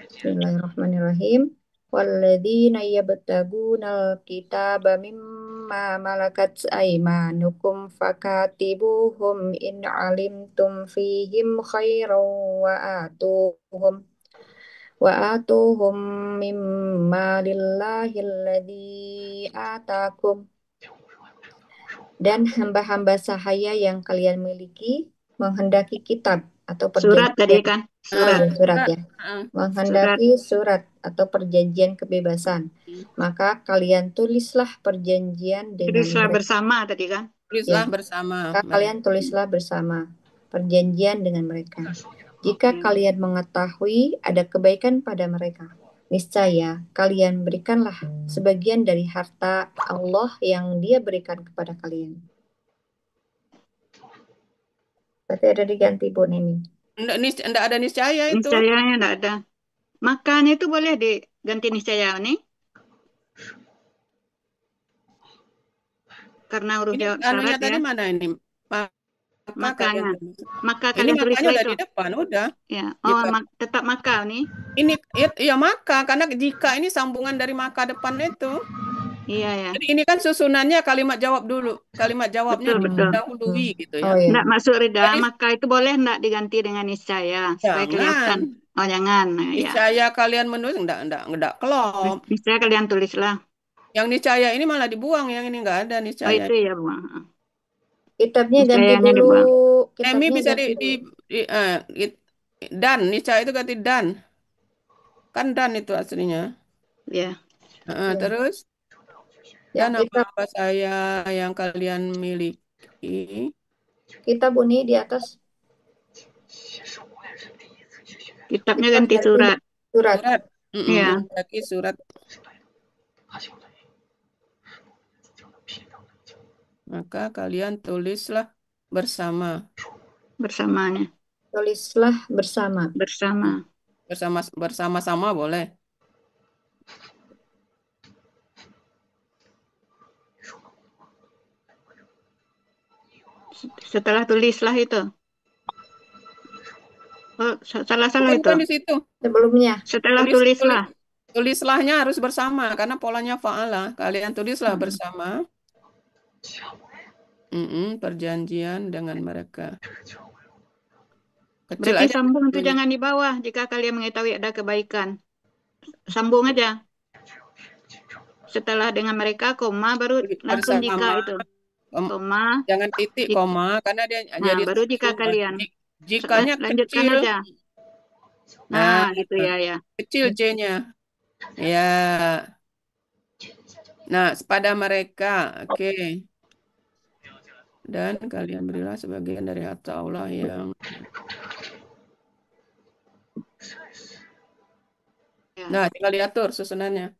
Bismillahirrahmanirrahim. Walladzina yabtagunal kitaba mimma malakat aymanukum fakatibuhum in alimtum fihim khairan wa atuhum mimma lillahi alladzi atakum. Dan hamba-hamba sahaya yang kalian miliki menghendaki kitab atau Surat tadi perjanjian. kan? Surat ya. Menghendaki surat atau perjanjian kebebasan. Maka kalian tulislah perjanjian dengan Tulislah mereka. bersama tadi kan? Tulislah bersama. Maka kalian tulislah bersama perjanjian dengan mereka. Jika kalian mengetahui ada kebaikan pada mereka, niscaya kalian berikanlah sebagian dari harta Allah yang Dia berikan kepada kalian. Berarti ada diganti Bu Neni. Enggak ada niscaya itu. Niscayanya enggak ada. Makanya itu boleh diganti niscaya nih. Karena huruf Ini syarat anunya ya. tadi mana ini? Makanya. Maka Ini kalian tulislah makanya udah itu. di depan, udah. Ya. Oh, tetap maka nih. Ini ya maka, karena jika ini sambungan dari maka depan itu. Iya ya. Jadi ini kan susunannya kalimat jawab dulu. Kalimat jawabnya Betul. didahului gitu ya. Enggak masuk Rida. Jadi, maka itu boleh enggak diganti dengan niscaya supaya kelihatan. jangan. Oh, jangan. Ya. Niscaya kalian menulis enggak klop. Niscaya kalian tulislah. Yang niscaya ini malah dibuang, yang ini enggak ada niscaya. Oh, itu ya, Bu. Kitabnya ganti dulu. Emi bisa dan niscaya itu ganti dan. Kan dan itu aslinya. Ya. Terus dan apa saya yang kalian miliki? Kita bunyi di atas. Kitabnya ganti surat. Surat. Iya. Lagi surat. Maka kalian tulislah bersama. Bersamanya. Tulislah bersama. Bersama-sama boleh. Setelah tulislah itu. Oh, salah itu. Bukan di situ. Sebelumnya. Setelah tulislah. Tulislahnya harus bersama karena polanya fa'ala. Kalian tulislah bersama. Perjanjian dengan mereka. Kecil Berarti aja. sambung itu jangan di bawah jika kalian mengetahui ada kebaikan. Sambung aja. Setelah dengan mereka, koma, baru langsung jika itu. Koma. Jangan titik, koma, karena dia jadi baru jika kalian. Jikanya lanjutkan kecil. aja. Nah, gitu ya. Kecil C-nya. Ya. Nah, pada mereka. Oke. Dan kalian berilah sebagian dari harta Allah yang Nah, tinggal diatur susunannya.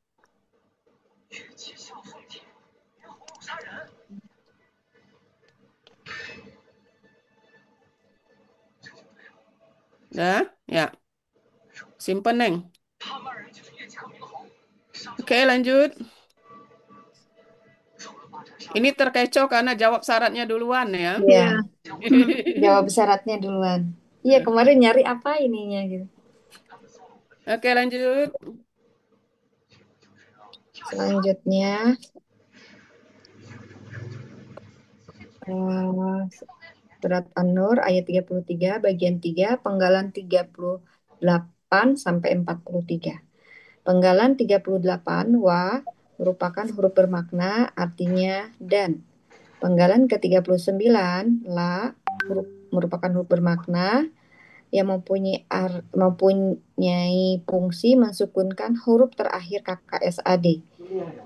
Nah, ya. Simpen, Neng. Oke, lanjut. Ini terkecoh karena jawab syaratnya duluan ya. Iya. Jawab syaratnya duluan. Iya, kemarin nyari apa ininya gitu. Oke, lanjut. Selanjutnya surat An-Nur ayat 33 bagian 3 penggalan 38 sampai 43. Penggalan 38 wa merupakan huruf bermakna artinya dan. Penggalan ke-39 la merupakan huruf bermakna yang mempunyai fungsi mensukunkan huruf terakhir KKSAD.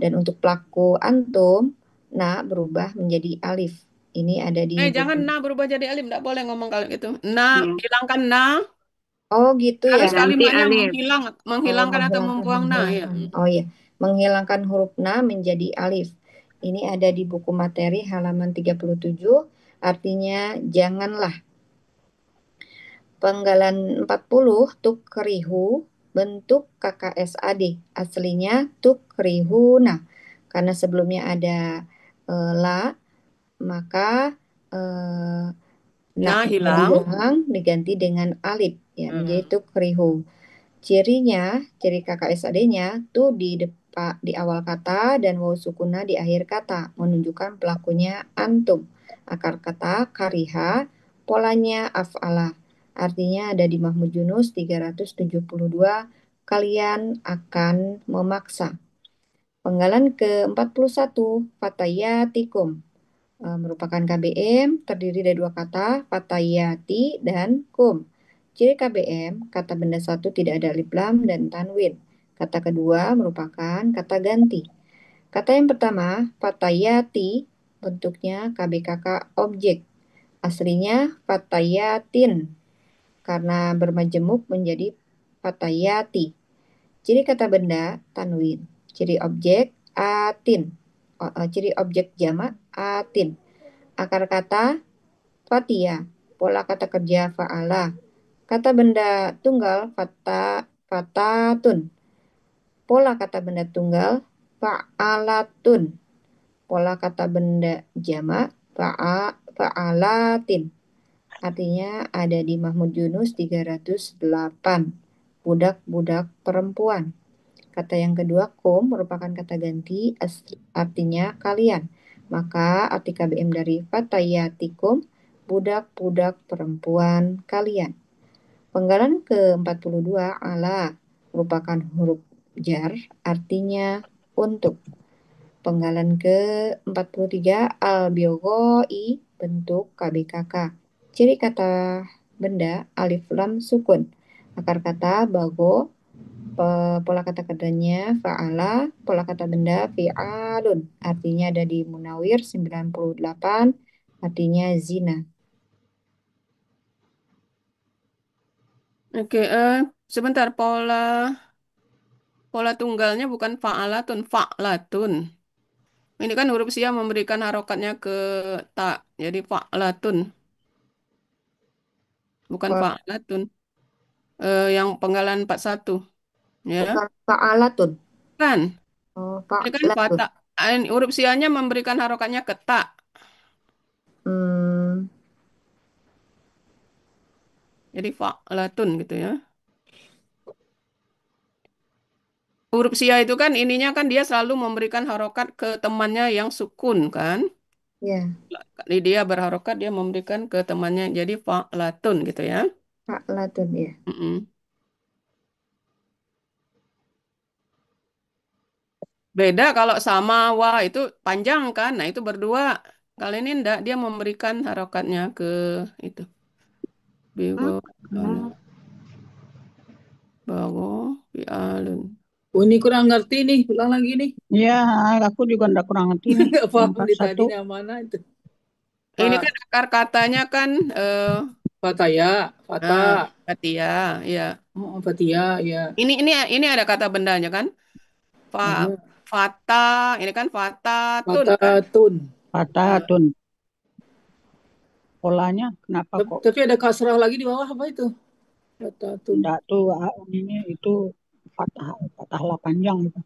Dan untuk pelaku antum, na berubah menjadi alif. Ini ada di Jangan buku. na berubah jadi alif, nggak boleh ngomong kalau gitu. Na, Iya. hilangkan na, Oh gitu ya. harus Ganti kalimatnya alif. menghilangkan atau menghilangkan, membuang na ya. Oh iya, menghilangkan huruf na menjadi alif. Ini ada di buku materi halaman 37, artinya janganlah. Penggalan 40, tukrihu, bentuk KKSAD. Aslinya tukrihuna. Karena sebelumnya ada la, maka Na hilang. diganti dengan alif ya, menjadi tukrihu. Ciri KKSAD-nya tuh di awal kata dan waw sukuna di akhir kata, menunjukkan pelakunya antum. Akar kata kariha, polanya af'ala. Artinya ada di Mahmud Yunus 372, kalian akan memaksa. Penggalan ke-41, fatayatikum. Merupakan KBM, terdiri dari dua kata, fatayati dan kum. Ciri KBM, kata benda satu tidak ada alif lam dan tanwin. Kata kedua merupakan kata ganti. Kata yang pertama, fatayati, bentuknya KBKK objek. Aslinya fatayatin, karena bermajemuk menjadi fatayati. Ciri kata benda, tanwin. Ciri objek, atin. Ciri objek jamak, atin. Akar kata, fatia. Pola kata kerja, fa'ala. Kata benda tunggal, fatatun. Pola kata benda tunggal, fa'alatun. Pola kata benda jamak, fa'alatin. Artinya ada di Mahmud Yunus 308. Budak-budak perempuan. Kata yang kedua, kum, merupakan kata ganti, artinya kalian. Maka arti KBM dari fatayatikum, budak-budak perempuan kalian. Penggalan ke-42, ala, merupakan huruf jar, artinya untuk. Penggalan ke-43, al-biogoi, bentuk KBKK. Ciri kata benda, alif lam sukun. Akar kata bago, pola kata kerjanya fa'ala, pola kata benda fi'alun. Artinya ada di Munawir 98, artinya zina. Oke, sebentar, pola tunggalnya bukan fa'alatun, fa'latun. Ini kan huruf sia memberikan harokatnya ke ta, jadi fa'latun, bukan fa'latun. Yang penggalan 41, ya. Bukan fa'alatun. Kan? Oh, Ini kan fa'alatun. huruf sianya memberikan harokatnya ke ta. Jadi fa'latun gitu ya. Huruf sia itu kan ininya kan dia selalu memberikan harokat ke temannya yang sukun kan. Ya. Dia berharokat, dia memberikan ke temannya jadi fa'latun gitu ya. Fa'latun ya. Beda kalau sama wa itu panjang kan. Nah, itu berdua. Kali ini enggak, dia memberikan harokatnya ke itu. Bigo, bago, bialun. Oh, ini kurang ngerti nih, ulang lagi nih. Iya, aku juga enggak kurang ngerti nih. Nggak paham Yang nih satu. tadi yang mana itu. Ini kan akar katanya kan Fataya, fata. Fatia, ya. Oh, fatia, ya. Ini ada kata bendanya kan? Fata, ini kan fatatun kan? Fatatun. Fatatun. Polanya kenapa kok? Tapi ada kasrah lagi di bawah, apa itu? Fatatun. Enggak tuh, ini itu fathah la panjang itu.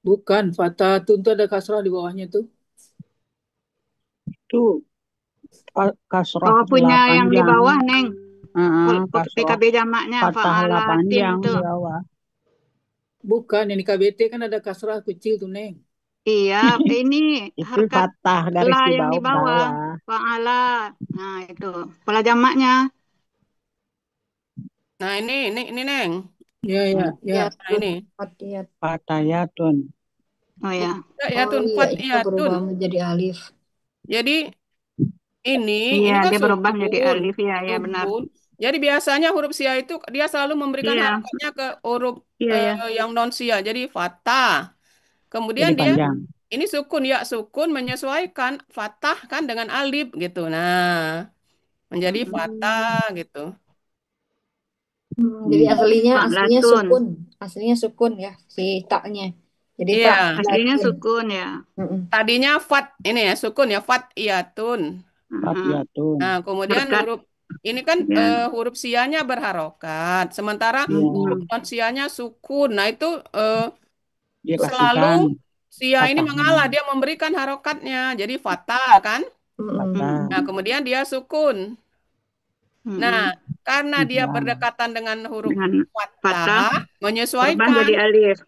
Bukan, fatatun itu ada kasrah di bawahnya tuh. Itu kasrah Oh, punya la yang di panjang. bawah, Neng. Kasrah PKB jamaknya fathah la fa'alatin panjang tuh. di bawah. Bukan, ini KBT kan ada kasrah kecil tuh, Neng. Iya, ini Itu harkat fathah garis la di yang di bawah. Fa'ala. Nah, itu. Pola jamaknya. Nah, ini Neng. Ya. Nah, ini. Fatayatun. Oh ya. Ya, tun, Itu berubah menjadi alif. Jadi ini Iya, kan dia berubah menjadi sukun. alif, ya benar. Jadi biasanya huruf sia itu dia selalu memberikan Iya, harokatnya ke huruf iya ya. yang non sia. Jadi fathah. Kemudian Jadi dia panjang. ini sukun ya sukun menyesuaikan fathah kan dengan alif gitu. Nah, menjadi fathah gitu. Jadi aslinya Fa'latun. aslinya sukun ya si taknya. Jadi Iya. Aslinya fa'latun. sukun ya. Tadinya fat ini ya sukun ya fat iyatun. Fatiyatun. Nah, kemudian Berkat. huruf ini kan Ya. huruf sianya berharokat, sementara Iya. huruf non sianya sukun. Nah, itu Dia selalu kasihkan sia ini fathahnya. mengalah, dia memberikan harokatnya, jadi fathah kan? Fathah. Nah, kemudian dia sukun. Nah, karena dia Iya. berdekatan dengan huruf Dengan fathah fathah, berubah menyesuaikan. jadi alif.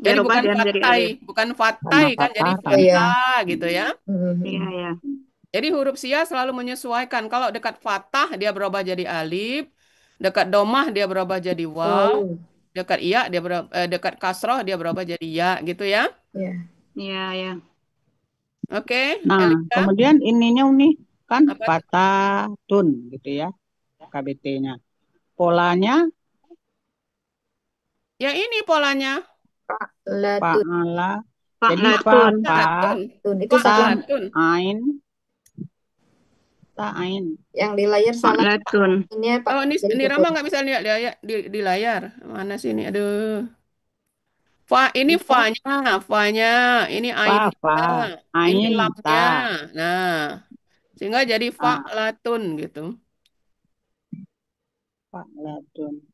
Jadi Dirubah bukan dan jadi fatai, alif. bukan fatai Karena kan, jadi fathah kan. fathah gitu ya. Iya ya. Jadi huruf sia selalu menyesuaikan. Kalau dekat fathah dia berubah jadi alif, dekat domah dia berubah jadi waw, dekat iya dia dekat kasroh dia berubah jadi ya gitu ya. Iya ya. Oke, Nah, Elisa. kemudian ininya nih kan Apa tuh? fatatun gitu ya, KBT-nya. Polanya Ya ini polanya. fa'ala. Jadi Fa'latun. Itu salah. ain, ain. Yang di layar salah. Fa'latun. Oh, ini Rama nggak bisa lihat di layar. Mana sih ini? Aduh. Ini fa-nya, ini ainnya, ini ain, lamnya. ta. Nah, sehingga jadi fa'latun gitu. Fa'latun.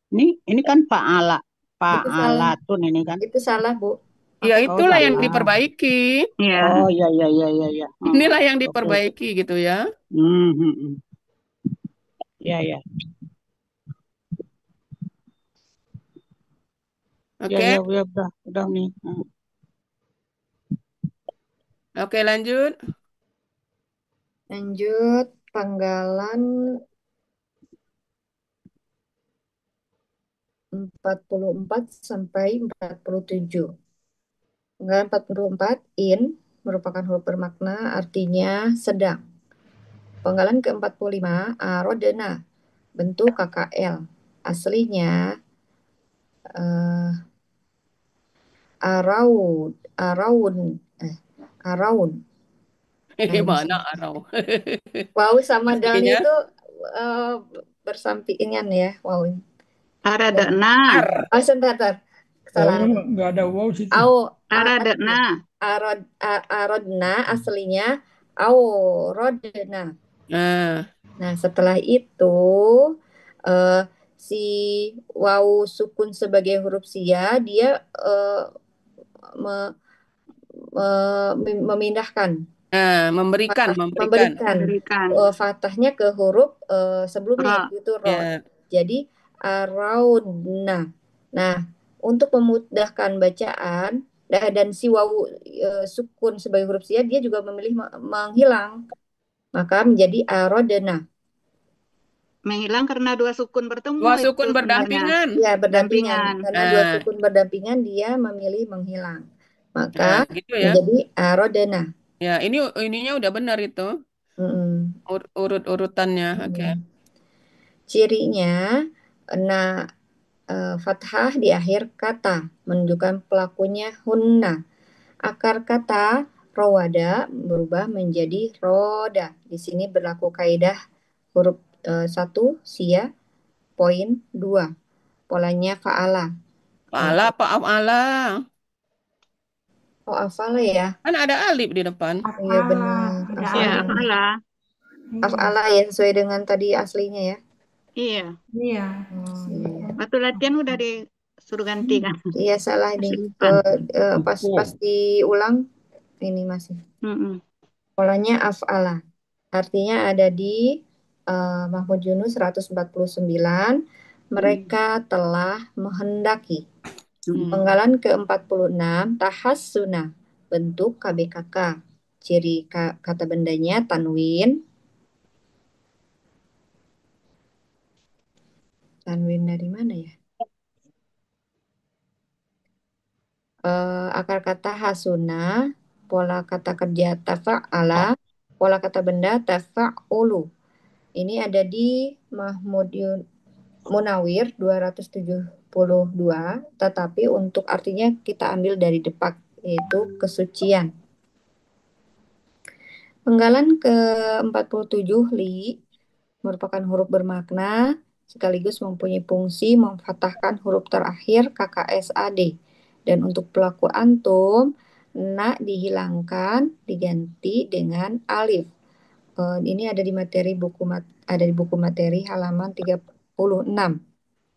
Ini kan fa'alatun ini kan. Itu salah, Bu. Ya itulah yang salah. diperbaiki. Iya. Oh iya. Inilah yang diperbaiki gitu ya. Iya. Oke. Ya, udah nih. Oke, lanjut. Lanjut panggalan 44 sampai 47. Panggalan 44 in merupakan huruf bermakna artinya sedang. Panggalan ke-45 arodena bentuk KKL. Aslinya araun. Mana arau? Wow sama dalnya Artinya? itu bersampingan ya. Wow. Aradana. Oh, sebentar. Salah. Nggak ada wow situ. Aradana. Arodna aslinya aurodna. Nah, setelah itu si waw sukun sebagai huruf sia dia memindahkan. Memberikan. Fathahnya ke huruf sebelumnya itu ro. Jadi araudna. Nah, untuk memudahkan bacaan dan si wawu sukun sebagai huruf sia dia juga memilih menghilang. Maka menjadi arodena. Menghilang karena dua sukun bertemu. Dua sukun berdampingan. Ya, berdampingan. Karena dua sukun berdampingan dia memilih menghilang. Maka gitu ya. menjadi arodena. Ya, ininya udah benar itu. Urut-urutannya. Oke. Cirinya fathah di akhir kata menunjukkan pelakunya hunna. Akar kata rawada berubah menjadi roda. Di sini berlaku kaidah huruf 1 sia, poin 2. Polanya fa'ala. Fa'ala apa af'ala? Oh, af'ala ya. Kan ada alif di depan. Iya benar. Iya, af'ala. Af'ala ya sesuai dengan tadi aslinya ya. Iya. Waktu latihan udah disuruh ganti kan? Iya salah nih. Pas diulang ini masih. Polanya af'ala. Artinya ada di Mahmud Yunus 149. Mereka telah menghendaki. Penggalan ke-46 tahassuna bentuk KBKK. Ciri kata bendanya tanwin. Tanwin dari mana ya? Akar kata hasuna, pola kata kerja tafa'ala, pola kata benda tafa'ulu. Ini ada di Mahmud Munawir 272, tetapi untuk artinya kita ambil dari Depak, yaitu kesucian. Penggalan ke-47 li merupakan huruf bermakna sekaligus mempunyai fungsi memfathahkan huruf terakhir KKSAD. Dan untuk pelaku antum, na dihilangkan diganti dengan alif. Ini ada di buku materi halaman 36.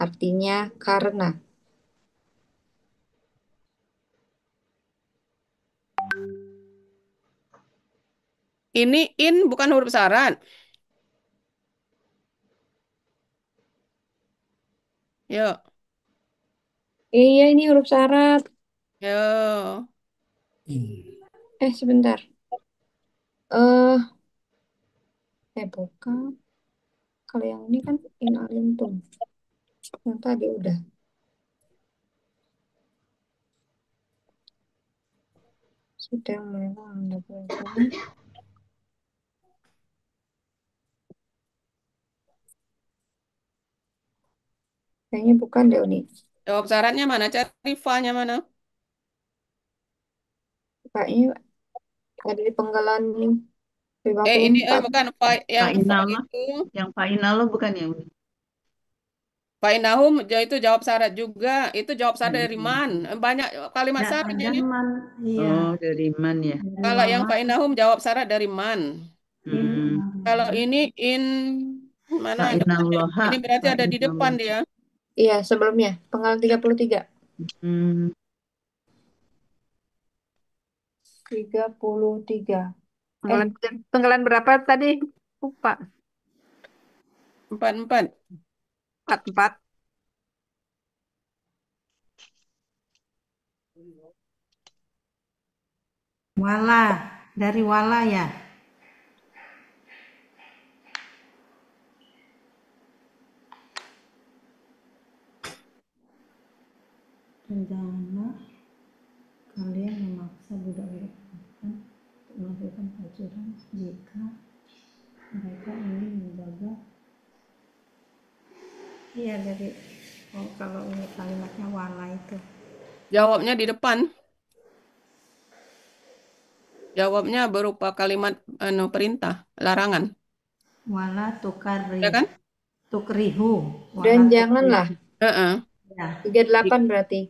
Artinya karena. Ini in bukan huruf syarat. Yuk. Iya, ini huruf syarat. Yuk. Sebentar. Bukan. Kalau yang ini kan in alintum. Yang tadi udah. Sedang memang mendapatkan. Kayaknya bukan deh, Uni. Jawab syaratnya mana? Cari fa-nya mana? Kayaknya ada di penggalan Ini 54. bukan fa yang fa Fa'inal mah. itu. Yang fa'inal lo bukan ya? Fa'inahum itu jawab syarat juga. Itu jawab syarat dari man. Banyak kalimat Nggak syaratnya ada ini. man. Iya. Oh, dari man ya. Dari Kalau yang mama. fa'inahum jawab syarat dari man. Kalau ini in mana? Fa'inallaha. Ini berarti ada di depan dia. Iya, sebelumnya. Penggalan 33. 33. Penggalan berapa tadi? Lupa. 44. 44. Wala. Dari wala ya. Rencana kalian memaksa budak-budak untuk melakukan pacuran jika mereka ingin menjaga. Iya, dari kalau ini kalimatnya wala itu. Jawabnya di depan. Jawabnya berupa kalimat perintah, larangan. Wala tukari. Ya kan? Tukrihu. Dan janganlah. Ya. 38 berarti.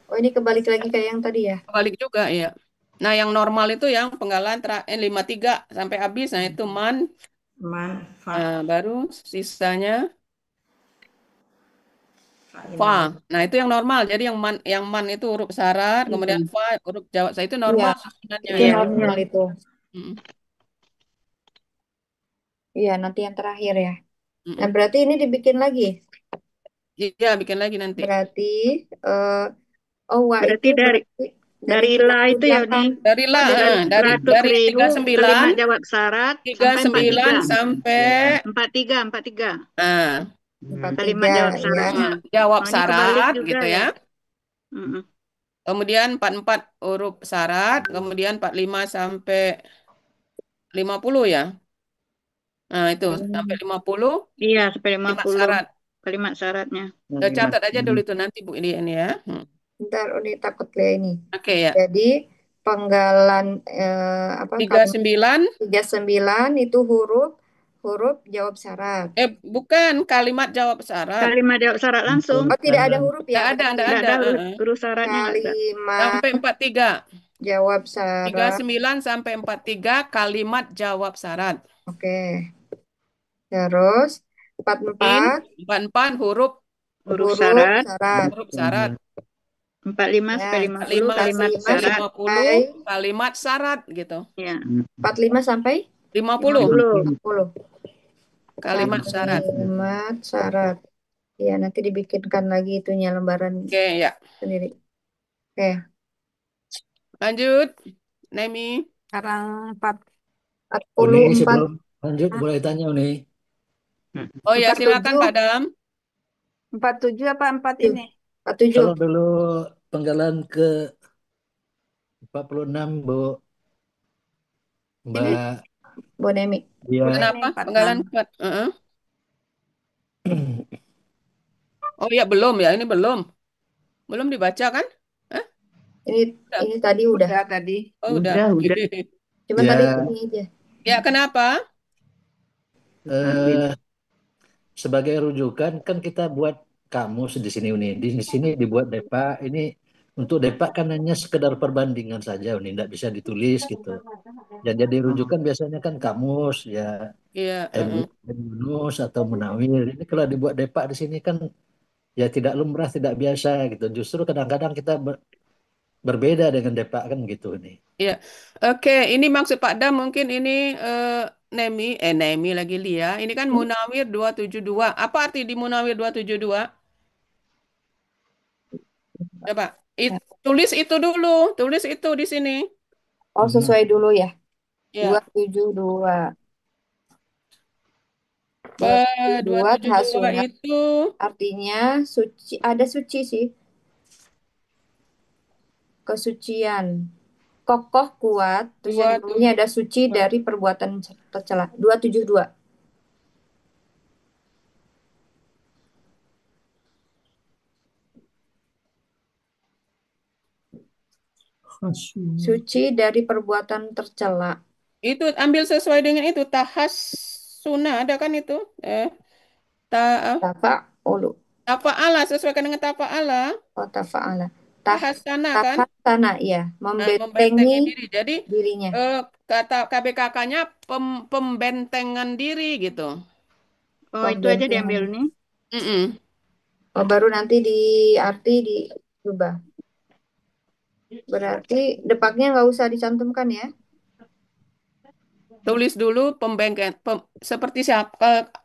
Oh, ini kebalik lagi kayak yang tadi ya? Kebalik juga, ya. Nah, yang normal itu yang penggalan 53 sampai habis. Nah, itu man. Nah, baru sisanya fa. Nah, itu yang normal. Jadi yang man itu huruf syarat, kemudian fa huruf jawab. Itu normal sebenarnya. Itu normal itu. Iya, nanti yang terakhir ya. Nah, berarti ini dibikin lagi. Iya, bikin lagi nanti. Berarti berarti dari la itu ya nih. Dari la, dari 39 kalimat jawab syarat 39 sampai 43. Nah, kalimat jawab syaratnya. Jawab ini syarat juga gitu ya. Kemudian 44 huruf syarat, kemudian 45 sampai 50 ya. Nah, itu sampai 50. Iya, sampai 50. Syarat. Kalimat syaratnya. Catat aja dulu itu nanti Bu ini ya. Bentar, udah takut lihat ini. Oke ya. Jadi penggalan 39 itu huruf jawab syarat. Bukan kalimat jawab syarat. Kalimat jawab syarat langsung. Oh, tidak ada huruf ya? Tidak ada. Huruf syaratnya. Kalimat sampai 43. Jawab syarat. 39 sampai 43 kalimat jawab syarat. Oke. Terus 44 huruf syarat. Huruf syarat. 45 sampai 50 kalimat syarat. 50 kalimat syarat gitu. Ya. 45 sampai 50. Kalimat syarat. Kalimat syarat. Ya, nanti dibikinkan lagi itunya lembaran sendiri. Oke. Lanjut. Nemi. Sekarang Uni, 44. sebelum lanjut boleh tanya Uni. Oh ya, silakan Pak Dam. 47 apa 4 ini? 47. Kalau dulu penggalan ke 46 Bu. Mbak Bonemi. Ya, Kenapa? 46. Penggalan ke Oh ya, belum ya. Ini belum. Belum dibaca kan? Hah? Udah. Ini tadi udah. Udah tadi. Oh, udah. Udah. Cuma tadi ya ini aja. Ya, kenapa? eh, sebagai rujukan kan kita buat kamus di sini Uni. Di sini dibuat DEPA. Ini untuk DEPA kan hanya sekedar perbandingan saja Uni, tidak bisa ditulis gitu. Yang jadi rujukan biasanya kan kamus ya Iya, M. Yunus atau Munawir. Ini kalau dibuat DEPA di sini kan ya tidak lumrah, tidak biasa gitu. Justru kadang-kadang kita berbeda dengan DEPA kan gitu nih. Iya. Oke, ini maksud Pak Dam mungkin ini Nemi lagi Lia. Ini kan Munawir 272. Apa arti di Munawir 272? Coba. Tulis itu dulu. Tulis itu di sini. Oh, sesuai dulu ya. Ya. 272. 272 272 Hasunat. itu Artinya suci, ada suci sih. Kesucian. Kokoh kuat. Terus yang di bawahnya ada suci dari perbuatan tercela. 272. Suci dari perbuatan tercela. Itu ambil sesuai dengan itu. Tahasuna ada kan itu? Tafa'ulu. Tafa'ala sesuaikan dengan tafa'ala. Oh, tafa'ala. Tahasana kan? Tahasana, ya. Membentengi diri. Jadi dirinya. kata KBKK-nya pembentengan diri gitu. Oh, itu aja diambil nih. Oh, baru nanti arti diubah. Berarti depaknya nggak usah dicantumkan ya? Tulis dulu seperti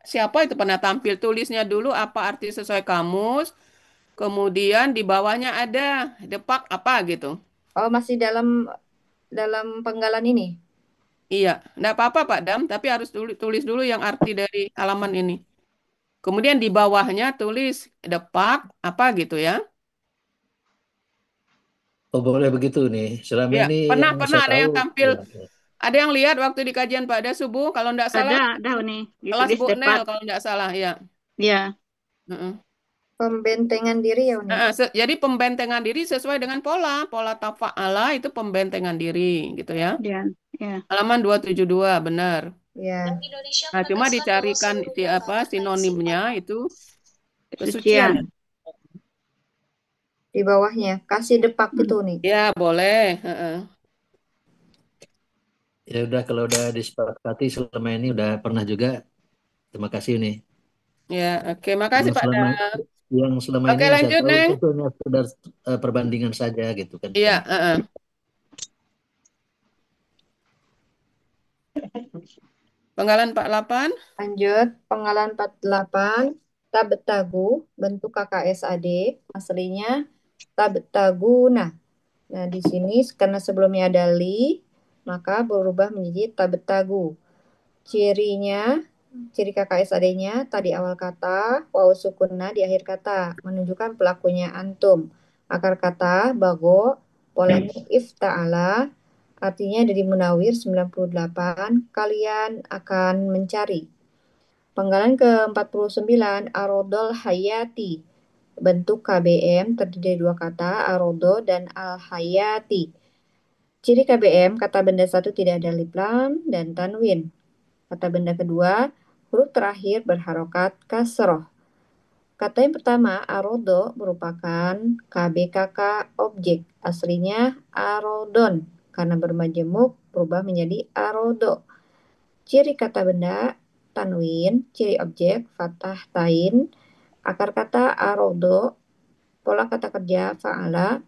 siapa itu pernah tampil. Tulisnya dulu apa arti sesuai kamus. Kemudian di bawahnya ada depak apa gitu. Oh, masih dalam penggalan ini? Iya, enggak apa-apa Pak Dam, tapi harus tulis dulu yang arti dari halaman ini. Kemudian di bawahnya tulis depak apa gitu ya. Oh boleh begitu nih. Selama Ya, ini pernah yang saya ada yang tahu, tampil. ya. Ada yang lihat waktu di kajian Pak Da subuh, kalau enggak salah. Ada nih. Kelas Ditulis Bu depak. Nel kalau enggak salah, ya. Iya. Pembentengan diri ya Uni? Jadi pembentengan diri sesuai dengan pola tafa'ala itu pembentengan diri gitu ya. Iya. Halaman 272 benar. Ya. Nah, cuma dicarikan sinonimnya itu Kesucian. kesucian. Di bawahnya kasih depak gitu nih. Ya, boleh. Ya udah kalau udah disepakati selama ini udah pernah juga. Terima kasih nih. Ya, oke, makasih Pak Da. Yang selama Oke, ini yang lanjut, saya tahu Neng. itu hanya sekedar perbandingan saja gitu kan. Iya, Penggalan 48. Lanjut, penggalan 48. Tabetagu, bentuk KKSAD, aslinya tabetaguna. Nah, di sini karena sebelumnya ada li, maka berubah menjadi tabetagu. Ciri KKSAD-nya tadi awal kata, waw sukunna di akhir kata, menunjukkan pelakunya antum. Akar kata bago, polanya ifta'ala, artinya dari Munawir 98, kalian akan mencari. Penggalan ke-49, Arodol Hayati. Bentuk KBM terdiri dari dua kata, Arodo dan Al-Hayati. Ciri KBM, kata benda satu tidak ada lip lam dan tanwin. Kata benda kedua, huruf terakhir berharokat kasroh. Kata yang pertama, Arodo merupakan KBKK objek. Aslinya Arodon. Karena bermajemuk, berubah menjadi Arodo. Ciri kata benda, tanwin. Ciri objek, fathah tain. Akar kata Arodo. Pola kata kerja, fa'ala.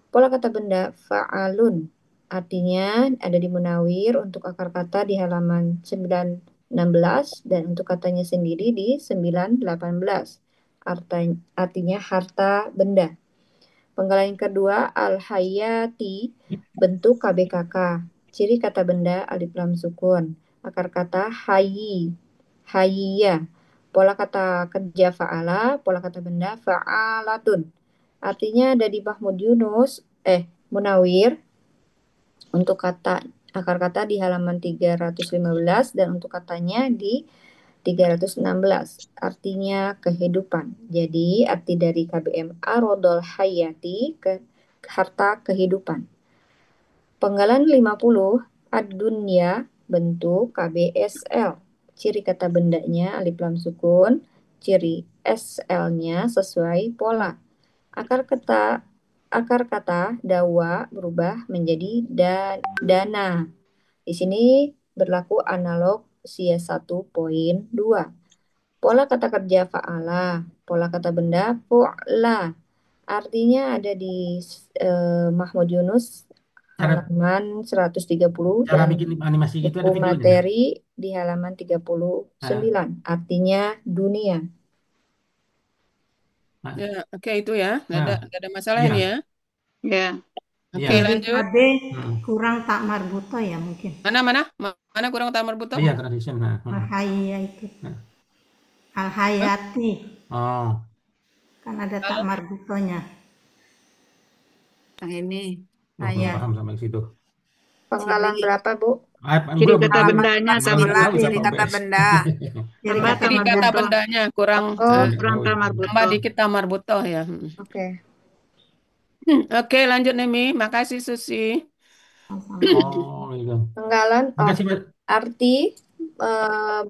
Pola kata benda, fa'alun. Artinya ada di Munawir untuk akar kata di halaman 916 dan untuk katanya sendiri di 918. Artinya harta benda. Penggalan yang kedua, Al-Hayati, bentuk KBKK. Ciri kata benda alif lam sukun. Akar kata hayyi, hayya. Pola kata kerja fa'ala, pola kata benda fa'alatun. Artinya ada di Mahmud Yunus, Munawir. Untuk kata Akar kata di halaman 315 dan untuk katanya di 316. Artinya kehidupan. Jadi arti dari KBM Arodol Hayati ke harta kehidupan. Penggalan 50 ad-dunya bentuk KBSL. Ciri kata bendanya alif lam sukun, ciri SL-nya sesuai pola. Akar kata dawa berubah menjadi dana. Di sini berlaku analog sia 1.2. Pola kata kerja fa'ala, pola kata benda fu'la. Artinya ada di Mahmud Yunus Cara halaman 130 cara dan bikin animasi gitu ada buku videonya. materi di halaman 39. Artinya dunia. Ya, oke itu ya. Nggak Nah, ada masalah iya. ini ya. Ya. Oke, Iya. lanjut. AB kurang tak marbuto ya mungkin. Mana kurang tamar buto? Iya, tradition. Nah. Al-Hayya itu. Al-Hayati. Oh. Kan ada tak marbutonya. Yang ini. Oh, belum paham sampai situ. Penggalan berapa, Bu? Ciri Belum, kata bendanya tamar Lah, buto. ciri kata benda. Tambah Jadi tamar kata buto. bendanya kurang Kurang tamar buto. tambah dikit tamar buto ya. Oke. Oke, lanjut Nemi. Makasih Susi. Oh, gitu. Penggalan Makasih, Mbak. arti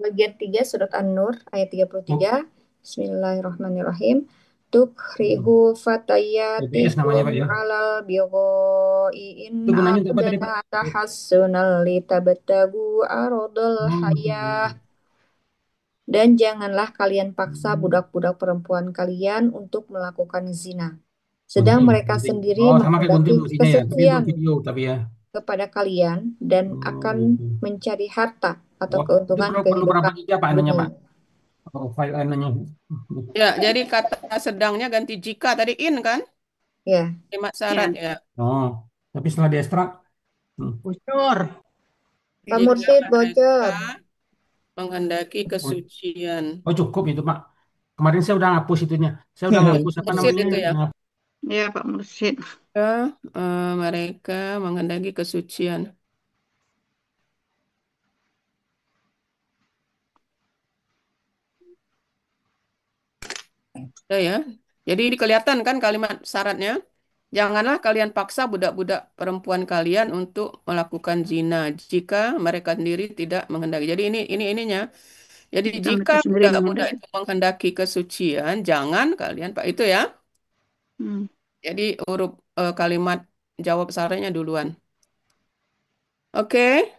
bagian 3 surat An-Nur ayat 33. Bismillahirrahmanirrahim. Tukrihu BTS namanya, Pak, fatayatikum ya. alal bighai in Itu gunanya untuk apa tadi, Pak? ardana tahassunal litabtagu aradul hayah. Dan janganlah kalian paksa budak-budak perempuan kalian untuk melakukan zina. Sedang Gunting, mereka gunting. sendiri Oh, sama kayak gunting menghendaki mesinnya ya. Tapi kesucian untuk video tapi ya. kepada kalian dan akan mencari harta atau keuntungan Perlu kehidupan berapa giga, Pak, nanya, Pak? dunia. Oh, file nanya. Ya, jadi kata sedangnya ganti jika tadi in kan? Ya. Kalimat syarat ya. Oh, tapi setelah diekstrak. Bocor. Pak Mursyid bocor. Menghendaki kesucian. Oh, cukup itu, Pak. Kemarin saya udah hapus itunya. Saya udah hapus apa Mursyid namanya? itu ya. Ya, Pak Mursyid. Mereka menghendaki kesucian. Ya. Jadi ini kelihatan kan kalimat syaratnya. Janganlah kalian paksa budak-budak perempuan kalian untuk melakukan zina jika mereka sendiri tidak menghendaki. Jadi ininya. Jadi jika budak-budak itu menghendaki kesucian, jangan kalian Pak itu ya. Jadi huruf kalimat jawab syaratnya duluan. Oke.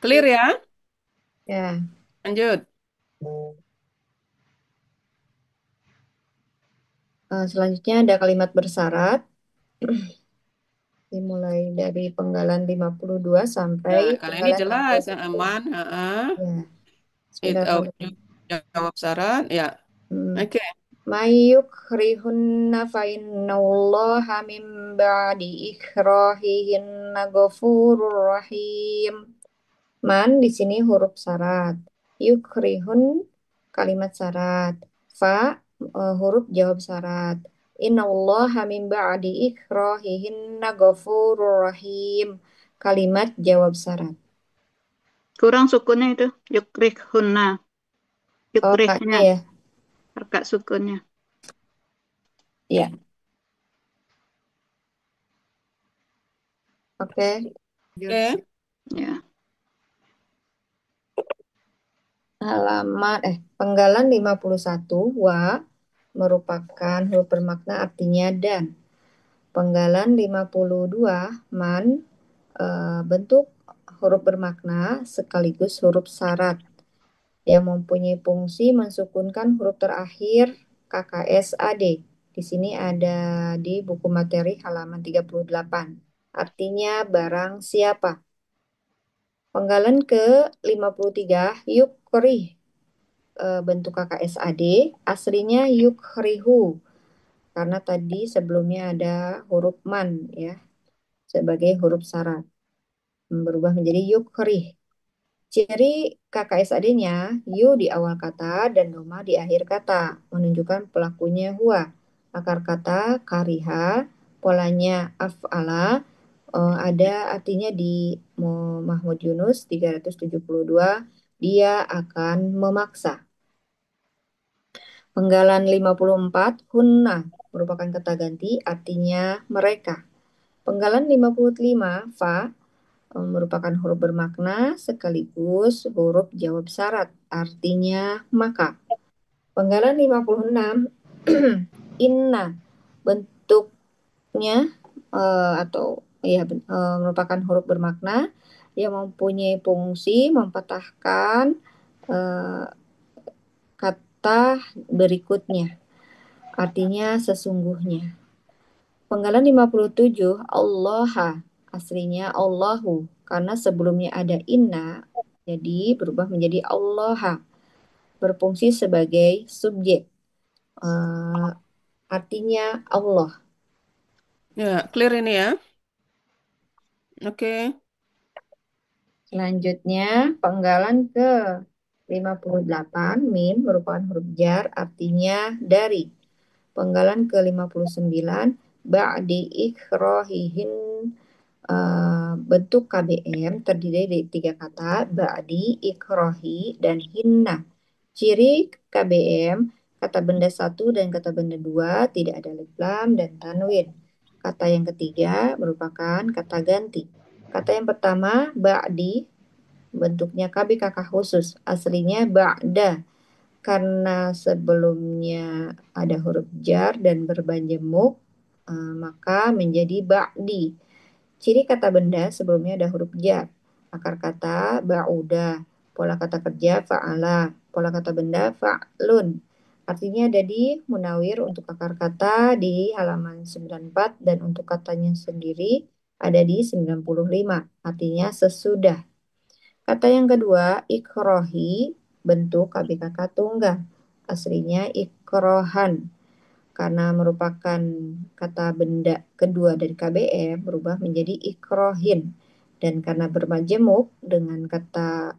Clear ya? Ya. Lanjut. Selanjutnya ada kalimat bersyarat. Dimulai dari penggalan 52 sampai Kalau ini jelas, aman. Ya. Jawab syarat, ya. Oke. Mayyukrihunna fa innallaha min ba'di ikrahihinna ghafurur rahim. Man di sini huruf syarat. Yukrihun kalimat syarat. Fa huruf jawab syarat. Innallaha min ba'di ikrahihinna ghafurur rahim. Kalimat jawab syarat. Kurang sukunnya itu. Yukrihunna. Yukrihnya. Ya. Harkat sukunnya. Ya. Oke. Ya. Penggalan 51 wa merupakan huruf bermakna artinya dan. Penggalan 52 man bentuk huruf bermakna sekaligus huruf syarat yang mempunyai fungsi mensukunkan huruf terakhir KKSAD. Di sini ada di buku materi halaman 38. Artinya barang siapa. Penggalan ke-53 yukrih bentuk KKSAD aslinya yukrihu karena tadi sebelumnya ada huruf man ya sebagai huruf syarat berubah menjadi yukrih. Ciri KKSAD-nya yu di awal kata dan doma di akhir kata menunjukkan pelakunya huwa. Akar kata kariha, polanya af'ala, ada artinya di Mahmud Yunus 372, dia akan memaksa. Penggalan 54, hunna merupakan kata ganti, artinya mereka. Penggalan 55, fa merupakan huruf bermakna sekaligus huruf jawab syarat, artinya maka. Penggalan 56, inna bentuknya atau ya merupakan huruf bermakna yang mempunyai fungsi mempatahkan kata berikutnya, artinya sesungguhnya. Penggalan 57, Allah aslinya Allahu, karena sebelumnya ada inna, jadi berubah menjadi Allah, berfungsi sebagai subjek, artinya Allah. Ya, clear ini ya. Oke. Selanjutnya, penggalan ke 58, min merupakan huruf jar, artinya dari. Penggalan ke 59, ba'di ikhrohihin, bentuk KBM terdiri dari 3 kata, ba'di, ikhrohi, dan hinna. Ciri KBM, kata benda 1 dan kata benda 2 tidak ada alif lam dan tanwin. Kata yang ketiga merupakan kata ganti. Kata yang pertama, ba'di, bentuknya KBKK khusus, aslinya ba'da. Karena sebelumnya ada huruf jar dan berbanjemuk, maka menjadi ba'di. Ciri kata benda sebelumnya ada huruf jar. Akar kata ba'uda, pola kata kerja fa'ala, pola kata benda fa'lun. Artinya ada di Munawir untuk akar kata di halaman 94 dan untuk katanya sendiri ada di 95. Artinya sesudah. Kata yang kedua, ikrohi, bentuk KBKK tunggal. Aslinya ikrohan. Karena merupakan kata benda kedua dari KBM, berubah menjadi ikrohin. Dan karena bermajemuk dengan kata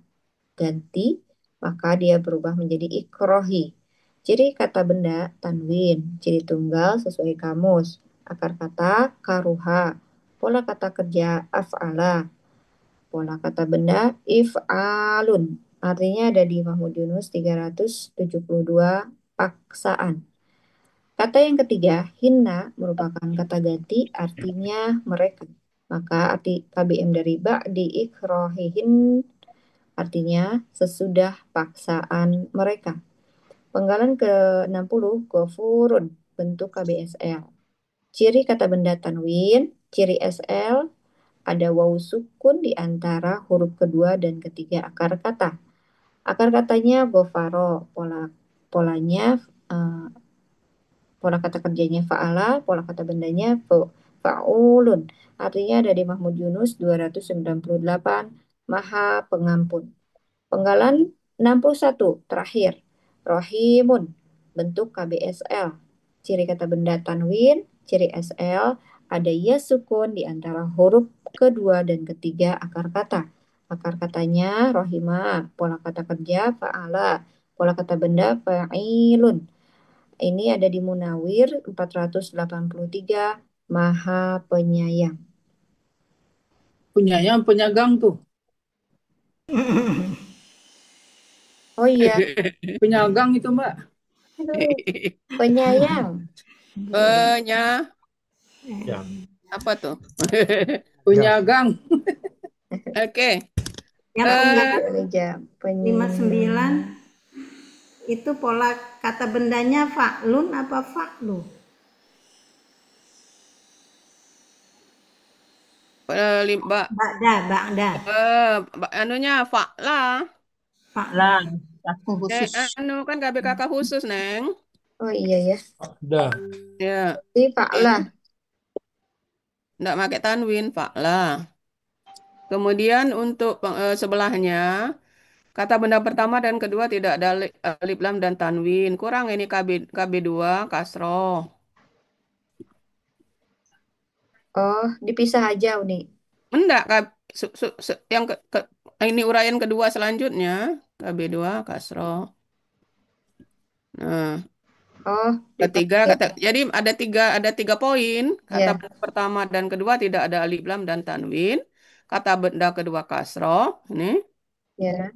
ganti, maka dia berubah menjadi ikrohi. Ciri kata benda tanwin, ciri tunggal sesuai kamus. Akar kata karuha, pola kata kerja af'ala, pola kata benda if'alun. Artinya ada di Mahmud Yunus 372, paksaan. Kata yang ketiga, hinna merupakan kata ganti, artinya mereka. Maka arti KBM dari ba'di ikrohihin artinya sesudah paksaan mereka. Penggalan ke-60, gofurun, bentuk KBSL. Ciri kata benda tanwin, ciri SL, ada wawu sukun di antara huruf kedua dan ketiga akar kata. Akar katanya gofaro, polanya pola kata kerjanya fa'ala, pola kata bendanya fa'ulun. Artinya ada di Mahmud Yunus 298, Maha Pengampun. Penggalan 61, terakhir, Rohimun, bentuk KBSL. Ciri kata benda tanwin, ciri SL, ada ya sukun di antara huruf kedua dan ketiga akar kata. Akar katanya rohima, pola kata kerja fa'ala, pola kata benda fa'ilun. Ini ada di Munawir 483, Maha Penyayang. Penyayang, penyagang tuh. Oh iya, Penyagang itu, Mbak. aduh, penyayang. Apa tuh? Penyagang. Oke. Yang Jam. 59 itu pola kata bendanya fa'lun apa fa'lu? Ba'da. Anunya fa'la. Fa'la, aku khusus. Kan KBKK khusus, Neng. Oh iya ya. Dah. Ya. Ini fa'la. Nggak pakai tanwin, fa'la. Kemudian untuk sebelahnya, kata benda pertama dan kedua tidak ada alif lam dan tanwin. Kurang ini KB2 kasroh. Oh, dipisah aja Uni. Enggak, yang ini uraian kedua selanjutnya KB2 kasroh. Nah, Oh, Ketiga dipakai. jadi ada tiga poin. Kata Ya, benda pertama dan kedua tidak ada alif lam dan tanwin. Kata benda kedua kasroh ini ya.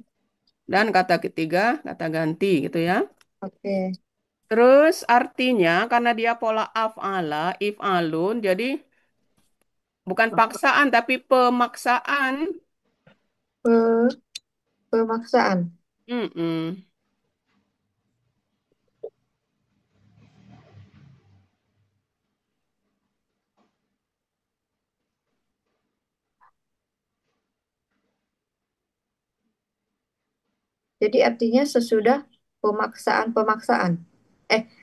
dan kata ketiga kata ganti gitu ya. Oke. Terus artinya karena dia pola af'ala, if'alun, jadi bukan paksaan tapi pemaksaan. Pe- Pemaksaan. Mm-mm. Jadi artinya pemaksaan.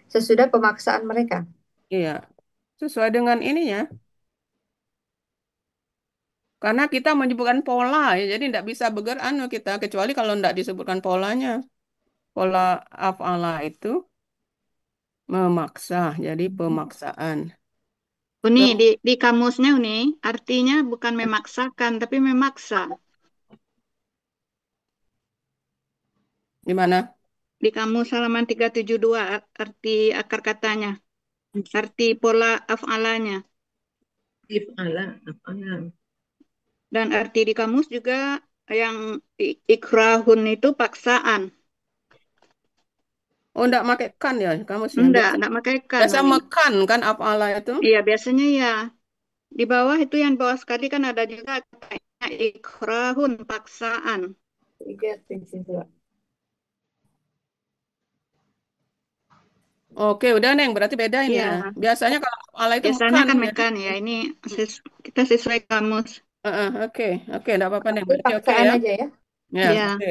Sesudah pemaksaan mereka. Iya, sesuai dengan ininya. Karena kita menyebutkan pola ya, jadi tidak bisa kita kecuali kalau tidak disebutkan polanya. Pola af'ala itu memaksa, jadi pemaksaan. Uni di kamusnya Uni artinya bukan memaksakan tapi memaksa. Di mana? Di kamus halaman 372 arti akar katanya. Arti pola af'alanya. If'ala, af'ala. Dan arti di kamus juga yang ikrahun itu paksaan. Oh, tidak pakai kan ya kamu sih. Enggak pakai kan Biasa Uni. mekan kan af'ala itu. Iya, biasanya ya. Di bawah itu yang bawah sekali kan ada juga katanya ikrahun paksaan. 372. Oke, udah Neng, berarti beda ini Iya. ya. Biasanya kalau af'ala itu Biasanya mekan. kan Jadi, mekan ya. Ini kita sesuai kamus. oke, tidak apa-apa Neng. Ini Berarti oke paksaan ya. aja ya. Ya, Ya. oke.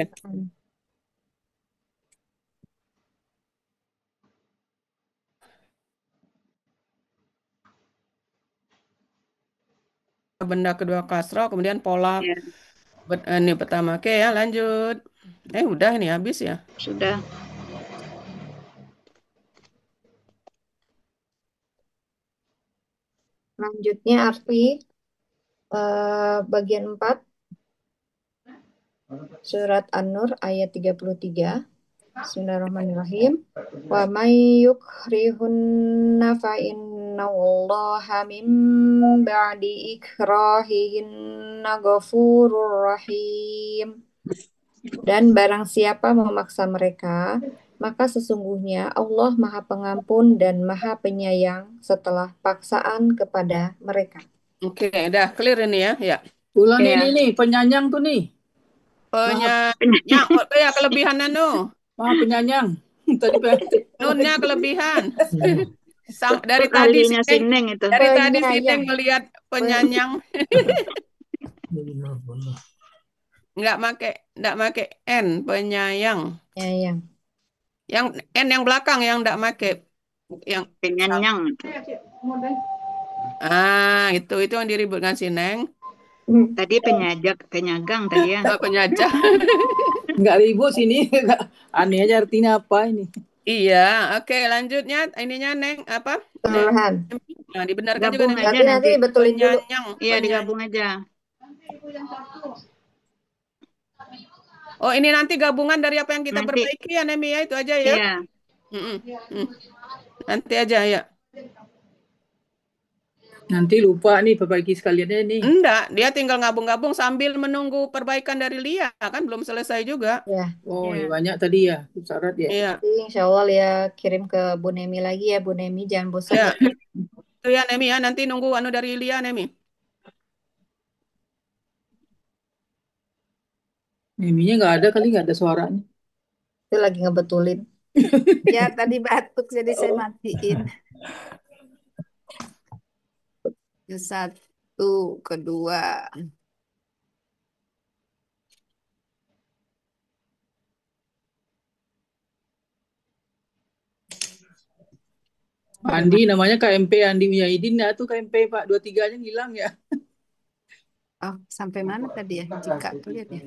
Benda kedua kasroh, kemudian pola Ya. ini pertama. Oke ya, lanjut. Udah ini habis ya. Sudah. Lanjutnya arti bagian 4 surat An-Nur ayat 33. Bismillahirrahmanirrahim. Wa may yukrihunna fa innallaha min ba'di ikrahihinna ghafurur rahim. Dan barang siapa memaksa mereka, maka sesungguhnya Allah Maha Pengampun dan Maha Penyayang setelah paksaan kepada mereka. Oke, udah clear ini ya. Ya. Ulang Iya. ini nih, penyanyang tuh nih. Penyanyang, ya kelebihannya no. Penyanyang. Tadi Nunnya kelebihan. Dari Itu tadi ahlinya Sineng itu. Dari tadi Penyayang. Sineng melihat penyanyang. Nggak make N, penyayang. Penyayang. Yang N yang belakang yang nggak make yang Penyanyang. itu yang diributkan Sineng. Tadi penyagang tadi ya. Penyajak. Nggak ribut sini. Aneh aja artinya apa ini. Iya, oke lanjutnya ininya Neng apa? Kelurahan. Nah, dibenarkan Gabung juga aja nanti dibetulin dulu. penyanyang. Iya, digabung aja. Oh, ini nanti gabungan dari apa yang kita perbaiki ya, Nemi ya, itu aja ya. Iya. Nanti aja ya. Nanti lupa nih perbaiki sekaliannya nih. Enggak, dia tinggal gabung-gabung sambil menunggu perbaikan dari Lia, kan belum selesai juga. Ya. Oh, ya banyak tadi ya, syarat ya. Iya. Nanti insya Allah ya kirim ke Bu Nemi lagi ya, Bu Nemi jangan bosan. Ya. Itu ya Nemi ya, nanti nunggu dari Lia Nemi. Neminya nggak ada kali, nggak ada suaranya. Itu lagi ngebetulin. Ya tadi batuk jadi saya matiin. Satu, kedua. Andi namanya KMP Andi Muhyidin ya tuh KMP Pak 23-nya hilang ya. Oh, sampai mana tadi ya? Jika tuh lihat ya.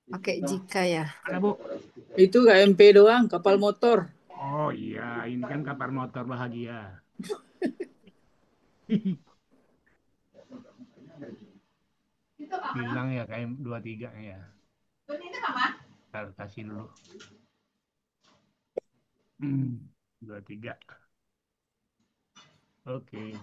Pakai jika ya. Ada Bu. Itu KMP doang, kapal motor. Oh iya, ini kan kapal motor bahagia. Hilang ya KM23 ya. Ntar kasih dulu. 23. Oke.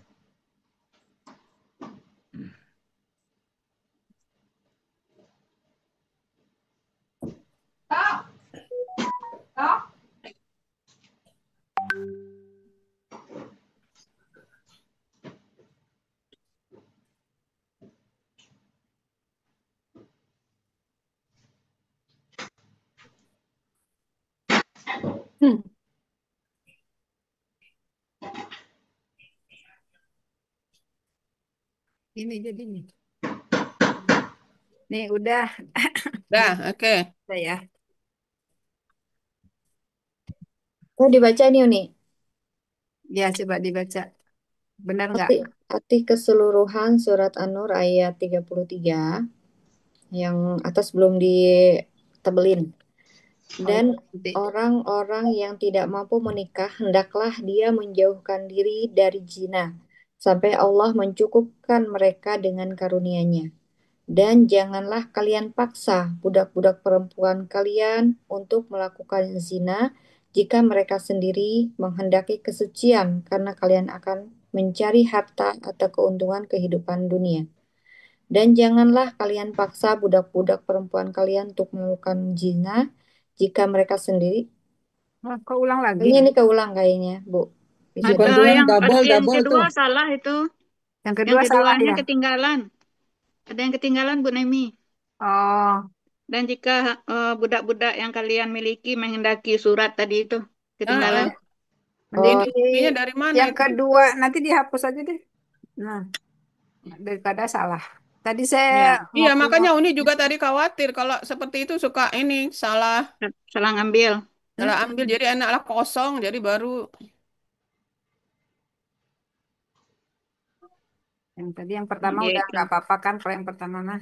Hmm. Ini jadinya. Nih udah. Dah, oke. Udah ya. Oh, dibaca nih Uni. Ya, coba dibaca. Benar nggak? Arti keseluruhan surat An-Nur ayat 33 yang atas belum ditebelin. Dan orang-orang yang tidak mampu menikah, hendaklah dia menjauhkan diri dari zina, sampai Allah mencukupkan mereka dengan karunia-Nya. Dan janganlah kalian paksa budak-budak perempuan kalian untuk melakukan zina jika mereka sendiri menghendaki kesucian, karena kalian akan mencari harta atau keuntungan kehidupan dunia. Dan janganlah kalian paksa budak-budak perempuan kalian untuk melakukan zina jika mereka sendiri. Oh, keulang lagi. Kayaknya ini keulang kayaknya, Bu. Bisa Bukan Ada tuan, yang double yang double kedua tuh. salah itu. Yang kedua salah keduanya ya. ketinggalan. Ada yang ketinggalan Bu Naimi. Oh, Dan jika budak-budak yang kalian miliki menghendaki surat tadi itu ketinggalan. mending Ininya dari mana yang itu? kedua nanti dihapus aja deh. Nah, daripada salah. Tadi saya Ya. Iya, mau makanya Uni juga tadi khawatir kalau seperti itu suka ini salah ngambil. salah ambil jadi enaklah kosong jadi baru yang tadi yang pertama udah Gitu. nggak apa-apa kan kalau yang pertama mah.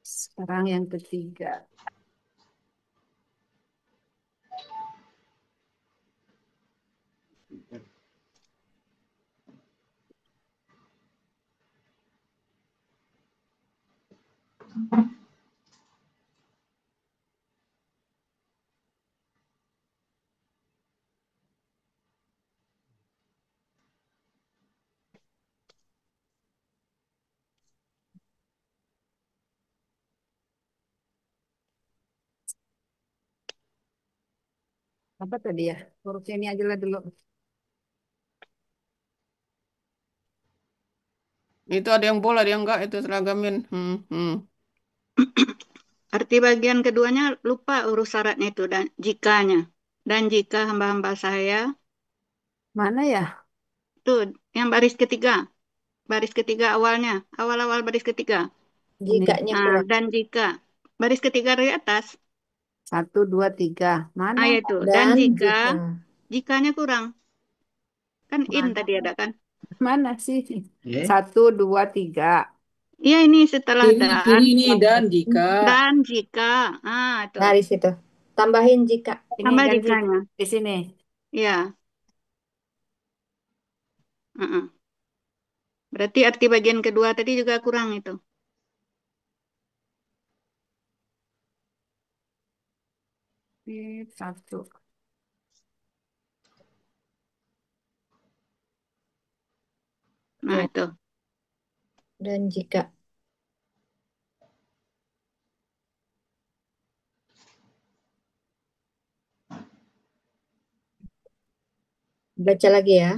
Sekarang yang ketiga. Apa tadi ya? Huruf ini aja lah dulu. itu ada yang bola ada yang enggak itu seragamin. Arti bagian keduanya lupa urus syaratnya itu dan jikanya. Dan jika hamba-hamba saya Mana ya? tuh yang baris ketiga. Baris ketiga awalnya, awal-awal baris ketiga. Jikanya Nah, kurang. dan jika baris ketiga dari atas. 1, 2, 3. Mana? Itu. Dan Dan jika jika. jikanya kurang. Kan in Mana? tadi ada kan? Mana sih? Yeah. 1, 2, 3. Iya ini setelah Kiri nih dan jika. Dan jika. Itu. Nah, di situ. Tambahin jika. Ini Tambah dan jikanya. di sini. Iya. Berarti arti bagian kedua tadi juga kurang itu. Ini 1. Nah, Ya. itu. Dan jika. Baca lagi ya.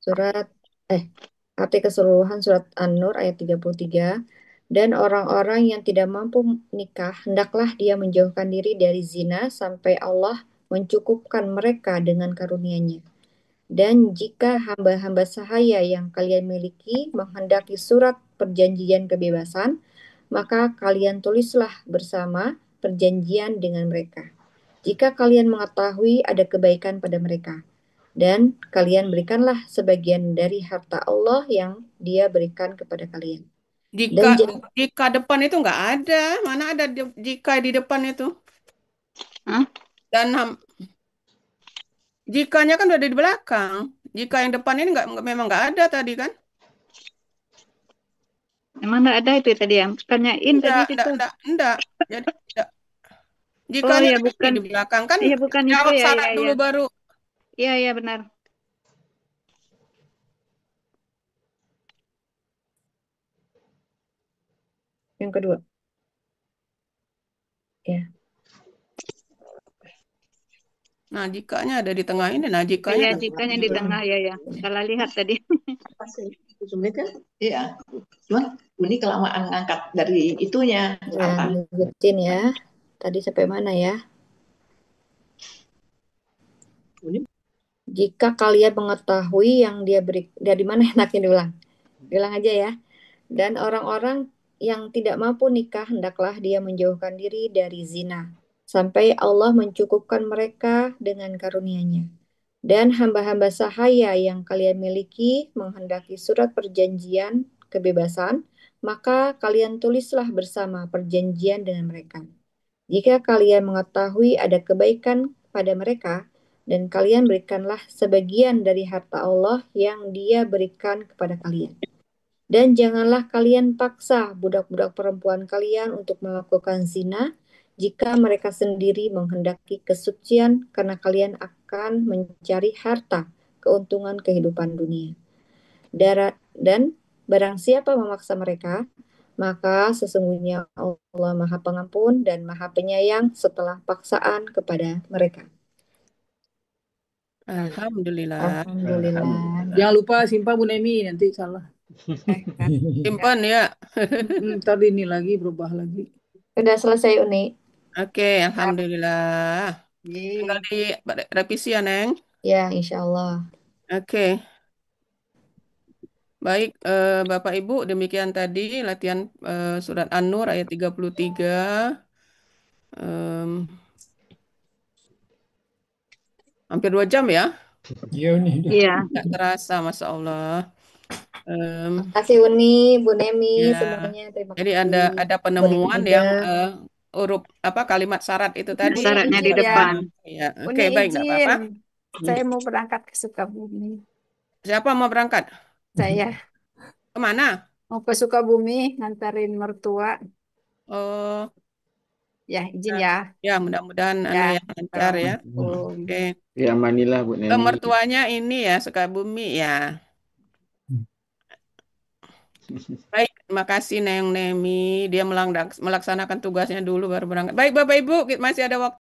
Surat arti keseluruhan surat An-Nur ayat 33. Dan orang-orang yang tidak mampu nikah, hendaklah dia menjauhkan diri dari zina sampai Allah mencukupkan mereka dengan karunia-Nya. Dan jika hamba-hamba sahaya yang kalian miliki menghendaki surat perjanjian kebebasan, maka kalian tulislah bersama perjanjian dengan mereka. Jika kalian mengetahui ada kebaikan pada mereka. Dan kalian berikanlah sebagian dari harta Allah yang Dia berikan kepada kalian. Jika depan itu nggak ada, mana ada jika di depan itu? Dan jikanya kan udah di belakang. Jika yang depan ini memang nggak ada tadi kan? Emang nggak ada itu tadi yang tanyain tadi situ. Enggak. Jadi enggak. Oh Jikanya ya ini bukan, di belakang kan iya bukan itu jawab ya, syarat ya, dulu ya. baru. Iya, iya benar. Yang kedua. Ya. Nah, jikanya ada di tengah ini. Nah, jikanya Iya, ada jikanya di tengah ya, ya. Salah lihat tadi. Pas 7 menit kan? Iya. Cuman ini kelamaan ngangkat dari itunya. Ya, lanjutin ya. Tadi sampai mana ya? Jika kalian mengetahui yang dia beri, dari mana enaknya diulang? Diulang aja ya. Dan orang-orang yang tidak mampu nikah, hendaklah dia menjauhkan diri dari zina, sampai Allah mencukupkan mereka dengan karunia-Nya. Dan hamba-hamba sahaya yang kalian miliki menghendaki surat perjanjian kebebasan, maka kalian tulislah bersama perjanjian dengan mereka. Jika kalian mengetahui ada kebaikan pada mereka, dan kalian berikanlah sebagian dari harta Allah yang Dia berikan kepada kalian. Dan janganlah kalian paksa budak-budak perempuan kalian untuk melakukan zina jika mereka sendiri menghendaki kesucian, karena kalian akan mencari harta, keuntungan kehidupan dunia. Dan barang siapa memaksa mereka, maka sesungguhnya Allah Maha Pengampun dan Maha Penyayang setelah paksaan kepada mereka. Alhamdulillah. Alhamdulillah. Jangan lupa simpang Bu Nemi, nanti salah. Simpan ya. Ntar ini lagi berubah lagi. Sudah selesai Uni. Oke, alhamdulillah. Tinggal di revisi ya, Neng. Ya, insya Allah. Oke. Baik, Bapak Ibu, demikian tadi latihan surat An-Nur ayat 33. Hampir 2 jam ya. Iya, Uni. Iya. Nggak terasa, Masya Allah. Terima kasih Uni, Bu Nemi, Ya. semuanya. Terima Jadi kasih. ada penemuan Juga. yang huruf kalimat syarat itu tadi. Syaratnya di depan. Ya. Oke, Uni baik, nggak apa-apa. Saya mau berangkat ke Sukabumi. Siapa mau berangkat? Saya Kemana? mau ke Sukabumi ngantarin mertua. Oh, Ya, izin ya. ya mudah-mudahan Ya. yang lancar ya. Oke. Ya Manila Bu Neni. Mertuanya ini ya Sukabumi ya. Baik, terima kasih Neng Nemi. Dia melaksanakan tugasnya dulu baru berangkat. Baik, Bapak Ibu, masih ada waktu.